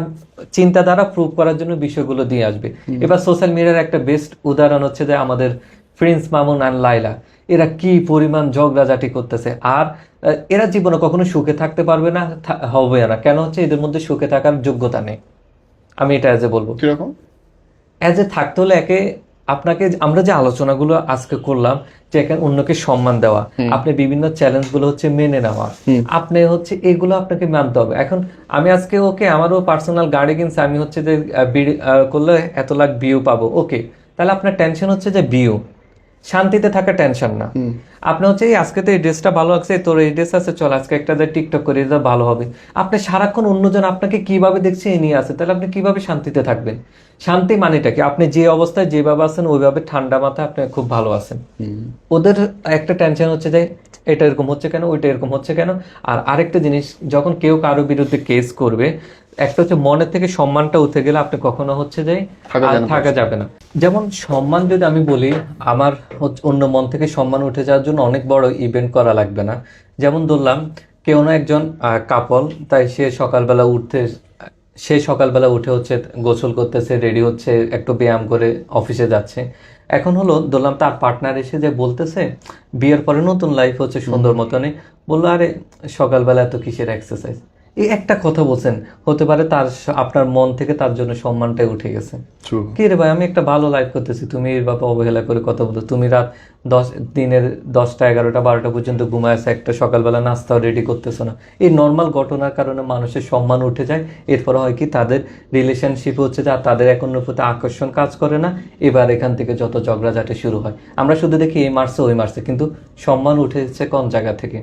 চিন্তাধারা প্রুভ করার জন্য বিষয়গুলো দিয়ে আসবে। এবার সোশ্যাল মিডিয়ার একটা বেস্ট উদাহরণ হচ্ছে যে আমাদের প্রিন্স মামুন আর লাইলা, এরা কি পরিমাণ ঝগড়াঝাটি করতেছে, আর এরা জীবনে কখনো সুখে থাকতে পারবে না, হবে না। কেন হচ্ছে এদের মধ্যে সুখে থাকার যোগ্যতা নেই। আমি এটা অ্যাজ এ বলবো, কিরকম অ্যাজ এ থাকতে হলে একে আপনাকে আমরা যে আলোচনাগুলো আজকে করলাম, যে এখানে অন্যকে সম্মান দেওয়া, আপনি বিভিন্ন চ্যালেঞ্জ গুলো হচ্ছে মেনে নেওয়া, আপনি হচ্ছে এগুলো আপনাকে মানতে হবে। এখন আমি আজকে ওকে আমারও পার্সোনাল গাড়ি কিনছে, আমি হচ্ছে যে করলে এত লাখ ভিউ পাবো, ওকে, তাহলে আপনার টেনশন হচ্ছে যে ভিউ, শান্তিতে থাকা টেনশন না। আপনি হচ্ছে এই আজকে তো এই ড্রেসটা ভালো লাগছে, তোর এই ড্রেস আছে, চল আজকে একটা যে টিকটক করে এটা ভালো হবে। আপনি সারাক্ষণ অন্যজন আপনাকে কিভাবে দেখছে এ নিয়ে আছে, তাহলে আপনি কিভাবে শান্তিতে থাকবেন? শান্তি মানেটা কি? আপনি যে অবস্থায় যেভাবে আছেন ওইভাবে ঠান্ডা মাথায় আপনি খুব ভালো আছেন। ওদের একটা টেনশন হচ্ছে যে এটা এরকম হচ্ছে কেন, ওইটা এরকম হচ্ছে কেন। আর আরেকটা জিনিস, যখন কেউ কারো বিরুদ্ধে কেস করবে, একটা হচ্ছে মনের থেকে সম্মানটা উঠে গেলে আপনি কখনো হচ্ছে যে থাকা যাবে না। যেমন সম্মান যদি আমি বলি, আমার অন্য মন থেকে সম্মান উঠে যাওয়ার জন্য অনেক বড় ইভেন্ট করা লাগবে না। যেমন ধরলাম কেউ না একজন কাপল, তাই সে সকালবেলা উঠে হচ্ছে গোসল করতেছে, রেডি হচ্ছে, একটু ব্যায়াম করে অফিসে যাচ্ছে। এখন হলো ধরলাম তার পার্টনার এসে যে বলতেছে বিয়ের পরে নতুন লাইফ হচ্ছে সুন্দর মতনই, বললো আরে সকালবেলা এত কিসের এক্সারসাইজ, এই একটা কথা বলছেন, হতে পারে তার আপনার মন থেকে তার জন্য সম্মানটাই উঠে গেছে। কি রে ভাই, আমি একটা ভালো লাইফ করতেছি, তুমি এর বাবা অবহেলা করে কথা বলতো, তুমি রাত দিনের 10টা 11টা 12টা পর্যন্ত ঘুমায় আছে, একটা সকালবেলা নাস্তাও রেডি করতেছো না। এই নর্মাল ঘটনার কারণে মানুষের সম্মান উঠে যায়। এরপরে হয় কি, তাদের রিলেশনশিপ হচ্ছে যে তাদের এক অন্যের প্রতি আকর্ষণ কাজ করে না, এবার এখান থেকে যত ঝগড়াঝাটি শুরু হয়। আমরা শুধু দেখি এই মারছে ওই মারছে, কিন্তু সম্মান উঠেছে কোন জায়গা থেকে,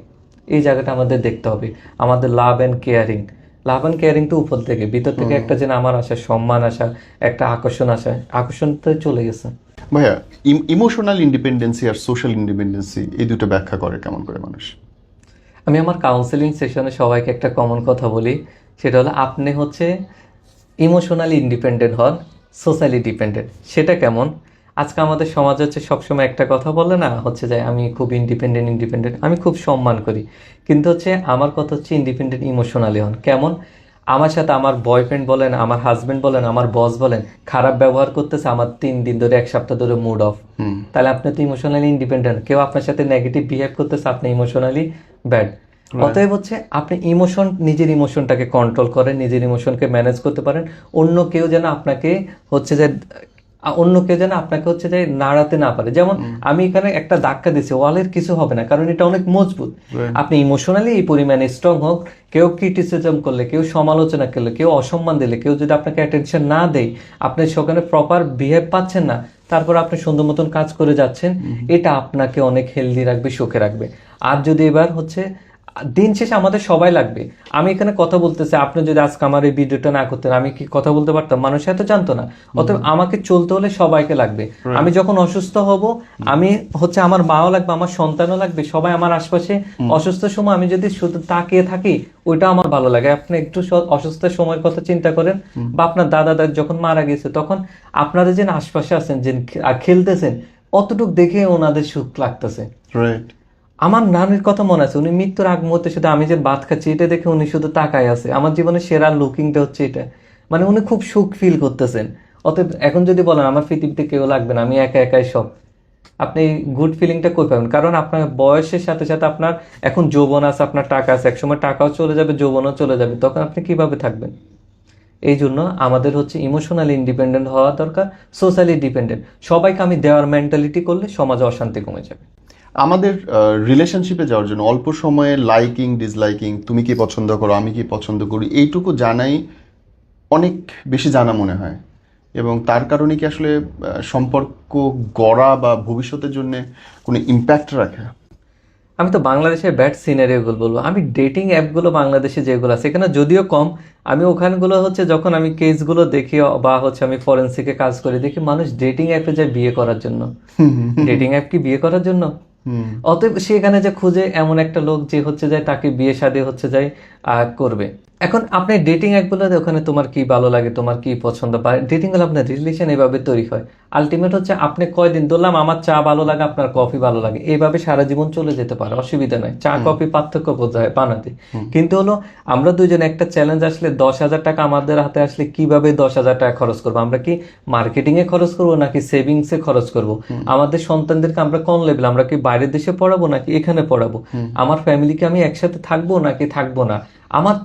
এই জায়গাটা আমাদের দেখতে হবে। আমাদের লাভ অ্যান্ড কেয়ারিং তো উপর থেকে, ভিতর থেকে একটা যেন আমার আসা, সম্মান আসা, একটা আকর্ষণ আসা, আকর্ষণ তো চলে গেছে। ভাইয়া, ইমোশনাল ইন্ডিপেন্ডেন্সি আর সোশ্যাল ইন্ডিপেন্ডেন্সি এই দুটো ব্যাখ্যা করে কেমন করে মানুষ? আমি আমার কাউন্সেলিং সেশনে সবাইকে একটা কমন কথা বলি, সেটা হলো আপনি হচ্ছে ইমোশনালি ইন্ডিপেন্ডেন্ট হন, সোশ্যালি ডিপেন্ডেন্ট। সেটা কেমন? আজকে আমাদের সমাজ হচ্ছে সবসময় একটা কথা বলে না, হচ্ছে যে আমি খুব ইন্ডিপেন্ডেন্ট, আমি খুব সম্মান করি, কিন্তু হচ্ছে আমার কথা হচ্ছে ইন্ডিপেন্ডেন্ট ইমোশনালি হন। কেমন? আমার সাথে আমার বয়ফ্রেন্ড বলেন, আমার হাজবেন্ড বলেন, আমার বস বলেন, খারাপ ব্যবহার করতেছে, আমার 3 দিন ধরে 1 সপ্তাহ ধরে মুড অফ, তাহলে আপনি তো ইমোশনালি ইন্ডিপেন্ডেন্ট। কেউ আপনার সাথে নেগেটিভ বিহেভ করতেছে, আপনি ইমোশনালি ব্যাড। অতএব হচ্ছে আপনি নিজের ইমোশনটাকে কন্ট্রোল করেন, নিজের ইমোশনকে ম্যানেজ করতে পারেন। অন্য কেউ যেন আপনাকে হচ্ছে হচ্ছে যে নাড়াতে না পারে। যেমন আমি এখানে একটা ধাক্কা দিচ্ছি, ওয়ালের কিছু হবে না, কারণ এটা অনেক মজবুত। আপনি ইমোশনালি এই পরিমাণে স্ট্রং হোক, কেউ ক্রিটিসিজম করলে, কেউ সমালোচনা করলে, কেউ অসম্মান দিলে, কেউ যদি আপনাকে অ্যাটেনশন না দেয়, আপনি সেখানে প্রপার বিহেভ পাচ্ছেন না, তারপর আপনি সুন্দর মতন কাজ করে যাচ্ছেন, এটা আপনাকে অনেক হেলদি রাখবে, সুখে রাখবে। আর যদি এবার হচ্ছে দিন শেষে আমাদের সবাই লাগবে। আমি এখানে কথা বলতেছি, আপনি যদি আজকে আমার এই ভিডিওটা না করতেন আমি কি কথা বলতে পারতাম? মানুষ এত জানতো না। অতএব আমাকে চলতে হলে সবাইকে লাগবে। আমি যখন অসুস্থ হব, আমি হচ্ছে আমার মাও লাগবে, আমার সন্তানও লাগবে, সবাই আমার আশপাশে অসুস্থ সময় আমি যদি শুধু তাকিয়ে থাকি ওইটা আমার ভালো লাগে। আপনি একটু অসুস্থ সময়ের কথা চিন্তা করেন, বা আপনার দাদা দাদি যখন মারা গেছে তখন আপনারা যে আশপাশে আছেন, যে খেলতেছেন, অতটুক দেখে ওনাদের সুখ লাগতেছে। আমার নানির কথা মনে আছে, উনি মৃত্যুর আগ মুহূর্তে শুধু আমি যে ভাত খাচ্ছি এটা দেখে উনি শুধু তাকায় আছে। আমার জীবনের সেরা লুকিংটা হচ্ছে এটা, মানে উনি খুব সুখ ফিল করতেছেন। অতএব এখন যদি বলেন আমার পৃথিবীতে কেউ লাগবে না, আমি একা একাই সব, আপনি গুড ফিলিংটা কই পাবেন? কারণ আপনার বয়সের সাথে সাথে আপনার এখন যৌবন আছে, আপনার টাকা আছে, একসময় টাকাও চলে যাবে, যৌবনও চলে যাবে, তখন আপনি কিভাবে থাকবেন? এই জন্য আমাদের হচ্ছে ইমোশনালি ইন্ডিপেন্ডেন্ট হওয়া দরকার, সোশ্যালি ডিপেন্ডেন্ট। সবাইকে আমি দেওয়ার মেন্টালিটি করলে সমাজে অশান্তি কমে যাবে। আমাদের রিলেশনশিপে যাওয়ার জন্য অল্প সময়ে লাইকিং ডিসলাইকিং, তুমি কি পছন্দ করো আমি কি পছন্দ করি, এইটুকু জানাই অনেক বেশি জানা মনে হয়। এবং তার কারণে কি আসলে সম্পর্ক গড়া বা ভবিষ্যতের জন্য কোনো ইম্প্যাক্ট রাখে? আমি তো বাংলাদেশের ব্যাড সিনারিওগুলো বলবো। আমি ডেটিং অ্যাপগুলো বাংলাদেশে যেগুলো আছে এখানে যদিও কম, আমি ওখানগুলো হচ্ছে যখন আমি কেসগুলো দেখি বা হচ্ছে আমি ফরেন্সিকে কাজ করে দেখি মানুষ ডেটিং অ্যাপে যায় বিয়ে করার জন্য। ডেটিং অ্যাপ কি বিয়ে করার জন্য? অতএব সেখানে যে খুঁজে এমন একটা লোক যে হচ্ছে যায় তাকে বিয়ে শাদী হচ্ছে যায় করবে। এখন আপনি ডেটিং অ্যাপগুলো ওখানে তোমার কি ভালো লাগে, তোমার কি পছন্দ, বা ডেটিং হলে আপনার রিলেশন এইভাবে তৈরি হয়। আলটিমেট হচ্ছে আপনি কয়দিন ধরলাম আমার চা ভালো লাগে আপনার কফি ভালো লাগে, এইভাবে সারা জীবন চলে যেতে পারে, অসুবিধা নাই। চা কফি পার্থক্য বোঝায় বানাতে, কিন্তু হলো আমরা দুজনে একটা চ্যালেঞ্জ আসলে 10,000 টাকা আমাদের হাতে আসলে কিভাবে 10,000 টাকা খরচ করবো? আমরা কি মার্কেটিং এ খরচ করবো নাকি সেভিংস এ খরচ করবো? আমাদের সন্তানদেরকে আমরা কোন লেভেল, আমরা কি বাইরের দেশে পড়াবো নাকি এখানে পড়াবো? আমার ফ্যামিলিকে আমি একসাথে থাকবো নাকি থাকবো না? আমার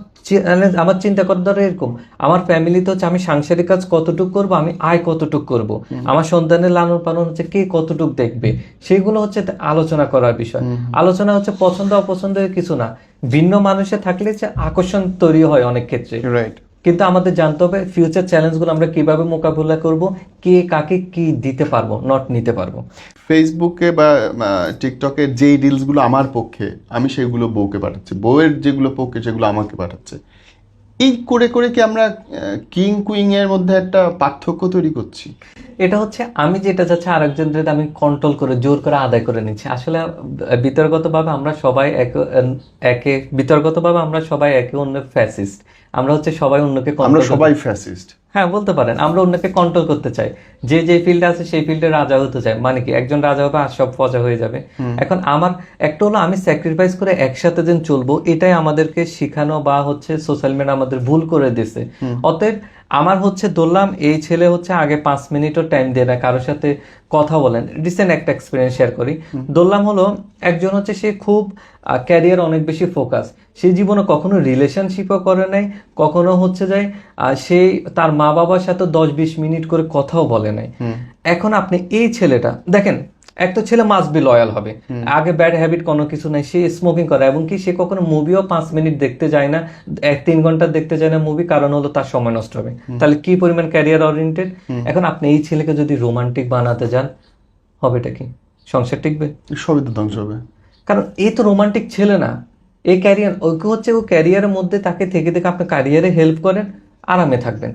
চিন্তা করার দ্বারা এরকম, আমার ফ্যামিলিতে হচ্ছে আমি সাংসারিক কাজ কতটুক করব, আমি আয় কতটুক করব, আমার সন্তানের লালন পালন হচ্ছে কে কতটুক দেখবে, সেগুলো হচ্ছে আলোচনা করার বিষয়। আলোচনা হচ্ছে পছন্দ অপছন্দের কিছু না, ভিন্ন মানুষে থাকলে যে আকর্ষণ তৈরি হয় অনেক ক্ষেত্রে। কিন্তু আমাদের জানতে হবে ফিউচার চ্যালেঞ্জগুলো আমরা কিভাবে মোকাবিলা করব, কে কাকে কি দিতে পারবো, নট নিতে পারবো। ফেসবুকে বা টিকটকে যেই রিলসগুলো আমার পক্ষে, আমি সেগুলো বউকে পাঠাচ্ছি, বউয়ের যেগুলো পক্ষে সেগুলো আমাকে পাঠাচ্ছে। এই করে করে কি আমরা কিং কুইং এর মধ্যে একটা পার্থক্য তৈরি করছি? এটা হচ্ছে আমি যেটা চাচ্ছি আরেকজনদের আমি কন্ট্রোল করে জোর করে আদায় করে নিচ্ছি। আসলে বিতর্কতভাবে আমরা সবাই একে অন্যের ফ্যাসিস্ট। আমরা হচ্ছে সবাই অন্যকে আমরা সবাই ফ্যাসিস্ট, হ্যাঁ বলতে পারেন। আমরা অন্যকে কন্ট্রোল করতে চাই, যে যে ফিল্ডে আছে সেই ফিল্ডে রাজা হতে চাই। মানে কি একজন রাজা হবে আর সব প্রজা হয়ে যাবে। এখন আমার একটা হলো আমি স্যাক্রিফাইস করে একসাথে দিন চলবো, এটাই আমাদেরকে শিখানো বা হচ্ছে সোশ্যাল মিডিয়া আমাদের ভুল করে দিছে। অতএব আমার হচ্ছে ধরলাম এই ছেলে হচ্ছে আগে 5 মিনিটও টাইম দেয় না কারোর সাথে কথা বলেন। রিসেন্ট একটা এক্সপিরিয়েন্স শেয়ার করি। ধরলাম হলো একজন হচ্ছে সে খুব ক্যারিয়ার অনেক বেশি ফোকাস, সে জীবনে কখনো রিলেশনশিপও করে নাই, কখনো হচ্ছে যায় সে তার মা বাবার সাথে 10-20 মিনিট করে কথাও বলে নাই। এখন আপনি এই ছেলেটা দেখেন, একটা ছেলে মাস্ট বি লয়াল হবে, আগে ব্যাড হ্যাবিট কোনো কিছু নাই, সে স্মোকিং করে, এবং কি সে কখনো মুভিও 5 মিনিট দেখতে যায় না, 1-3 ঘন্টা দেখতে যায় না মুভি, কারণ হলো তার সময় নষ্ট হবে। তাহলে কি পরিমাণ ক্যারিয়ার ওরিয়েন্টেড। এখন আপনি এই ছেলেকে যদি রোমান্টিক বানাতে যান, হবেটা কি? সংসার টিকবে? সবই তো ধ্বংস হবে। কারণ এই তো রোমান্টিক ছেলে না, এই ক্যারিয়ার ওকে হচ্ছে ও ক্যারিয়ারের মধ্যে তাকে থেকে থেকে আপনি ক্যারিয়ারে হেল্প করেন, আরামে থাকবেন।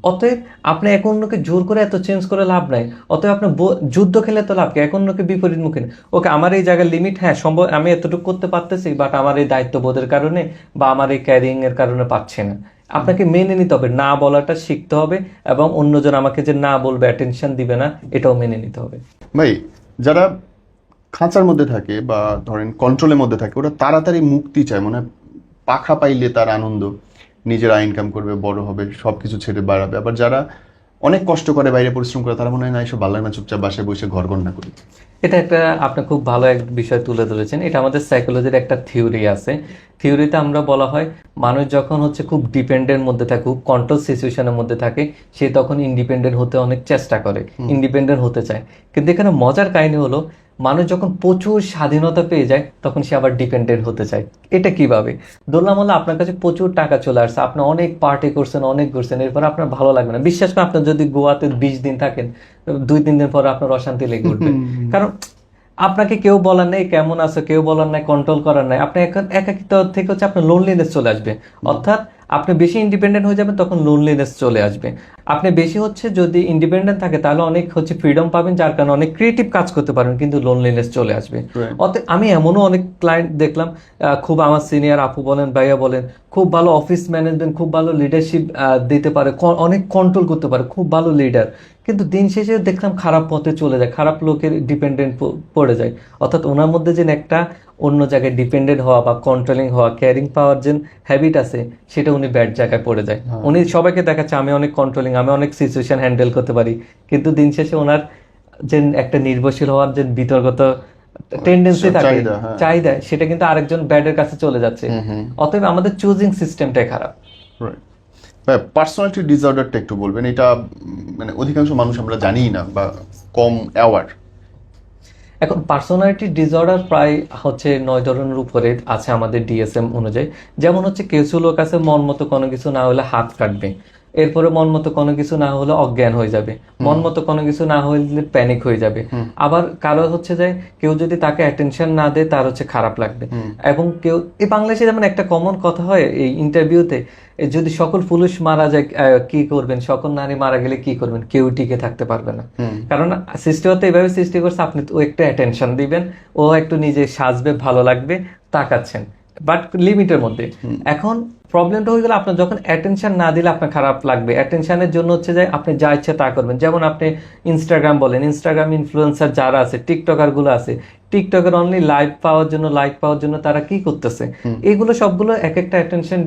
অতএব আপনি এক অন্যকে জোর করে এত চেঞ্জ করে লাভ নাই। অতএব আপনি যুদ্ধ খেলে তো লাভ কি, এক অন্যকে বিপরীত মুখে। ওকে আমার এই জায়গার লিমিট, হ্যাঁ সম্ভব আমি এতটুকু করতে পারতেছি, বাট আমার এই দায়িত্ববোধের কারণে বা আমার এই ক্যারিং এর কারণে পাচ্ছি না। আপনাকে মেনে নিতে হবে, না বলাটা শিখতে হবে, এবং অন্যজন আমাকে যে না বলবে, অ্যাটেনশন দিবে না, এটাও মেনে নিতে হবে। ভাই, যারা খাঁচার মধ্যে থাকে বা ধরেন কন্ট্রোলের মধ্যে থাকে, ওরা তাড়াতাড়ি মুক্তি চায়, মানে পাখা পাইলে তার আনন্দ, নিজেরা ইনকাম করবে, বড় হবে, সবকিছু ছেড়ে বাড়াবে। আবার যারা অনেক কষ্ট করে বাইরে পরিশ্রম করে, তারা মনে হয় না এসব ভালো লাগে না, চুপচাপ বাসায় বসে ঘর গন্ডা করি। এটা একটা আপনি খুব ভালো এক বিষয় তুলে ধরেছেন। এটা আমাদের সাইকোলজির একটা থিওরি আছে। থিওরিতে আমরা বলা হয় মানুষ যখন হচ্ছে খুব ডিপেন্ডেন্ট মধ্যে থাকে, খুব কন্ট্রোল সিচুয়েশনের মধ্যে থাকে, সে তখন ইন্ডিপেন্ডেন্ট হতে অনেক চেষ্টা করে, ইন্ডিপেন্ডেন্ট হতে চায়। কিন্তু এখানে মজার কাহিনী হলো মানুষ যখন প্রচুর স্বাধীনতা পেয়ে যায় তখন সে আবার ডিপেন্ডেন্ট হতে চায়। এটা কিভাবে? ধরলাম হলো আপনার কাছে প্রচুর টাকা চলে আসছে, আপনি অনেক পার্টি করছেন, অনেক ঘুরছেন, এরপর আপনার ভালো লাগবে না। বিশ্বাস করে আপনার যদি গোয়াতে 20 দিন থাকেন, 2-3 দিন পর আপনার অশান্তি লেগে উঠবে। কারণ আপনাকে কেউ বলার নাই কেমন আছে, কেউ বলার নাই কন্ট্রোল করার নাই, আপনি এখন একাকিত্ব থেকে হচ্ছে আপনার লোনলিনেস চলে আসবে। অর্থাৎ আপনি বেশি ইন্ডিপেন্ডেন্ট হয়ে যাবেন, তখন লোনলিনেস চলে আসবে। আপনি বেশি হচ্ছে যদি ইন্ডিপেন্ডেন্ট থাকে তাহলে অনেক হচ্ছে ফ্রিডম পাবেন, যার কারণে অনেক ক্রিয়েটিভ কাজ করতে পারবেন, কিন্তু লোনলিনেস চলে আসবে। অতএব আমি এমনও অনেক ক্লায়েন্ট দেখলাম, খুব আমার সিনিয়র আপু বলেন ভাইয়া বলেন, খুব ভালো অফিস ম্যানেজমেন্ট, খুব ভালো লিডারশিপ দিতে পারে, অনেক কন্ট্রোল করতে পারে, খুব ভালো লিডার, কিন্তু দিন শেষে দেখলাম খারাপ পথে চলে যায়, খারাপ লোকের ডিপেন্ডেন্ট পড়ে যায়। অর্থাৎ ওনার মধ্যে যে একটা অন্য জায়গায় ডিপেন্ডেন্ট হওয়া বা কন্ট্রোলিং হওয়া, কেয়ারিং পাওয়ার যে হ্যাবিট আছে, সেটা উনি ব্যাড জায়গায় পড়ে যায়। উনি সবাইকে দেখাচ্ছে আমি অনেক কন্ট্রোলিং, আমি অনেক সিচুয়েশন হ্যান্ডেল করতে পারি, কিন্তু দিন শেষে ওনার যে একটা নির্ভরশীল হওয়ার যে বিতর্কত টেন্ডেন্সি থাকে, চাহিদা, সেটা কিন্তু আরেকজন ব্যাডের কাছে চলে যাচ্ছে। অতএব আমাদের চুজিং সিস্টেমটাই খারাপ। পার্সোনালিটি ডিসঅর্ডারটা একটু বলবেন, এটা মানে অধিকাংশ মানুষ আমরা জানিই না বা কম অ্যাওয়ার। এখন পার্সোনালিটি ডিসঅর্ডার প্রায় হচ্ছে 9 ধরনের উপরে আছে আমাদের ডিএসএম অনুযায়ী। যেমন হচ্ছে কিছু লোক আছে মন মতো কোনো কিছু না হলে হাত কাটবে, এরপরে মন মতো কোনো কিছু না হলে অজ্ঞান হয়ে যাবে, মন মতো কোনো কিছু না হলে প্যানিক হয়ে যাবে। আবার কারো হচ্ছে যে কেউ যদি তাকে অ্যাটেনশন না দেয় তার হচ্ছে খারাপ লাগবে। এবং কেউ এই বাংলাদেশে যেমন একটা কমন কথা হয় এই ইন্টারভিউতে, যদি সকল পুরুষ মারা যায় কি করবেন, সকল নারী মারা গেলে কি করবেন, কেউ টিকে থাকতে পারবে না। কারণ সৃষ্টি হতে এভাবে সৃষ্টি করছে, আপনি ও একটু অ্যাটেনশন দিবেন, ও একটু নিজে সাজবে, ভালো লাগবে, তাকাচ্ছেন, বাট লিমিটের মধ্যে। এখন প্রবলেমটা হয়ে গেল আপনার যখন অ্যাটেনশন না দিলে আপনার খারাপ লাগবে। অ্যাটেনশনের জন্য হচ্ছে যে আপনি যা ইচ্ছা তা করবেন। যেমন আপনি ইনস্টাগ্রাম বলেন, ইনস্টাগ্রাম ইনফ্লুয়েন্সার যারা আছে, টিকটকার গুলো আছে, টিকটকের অনলি লাইভ পাওয়ার জন্য, লাইক পাওয়ার জন্য তারা কি করতেছে, এগুলো সবগুলো এক একটা অ্যাটেনশন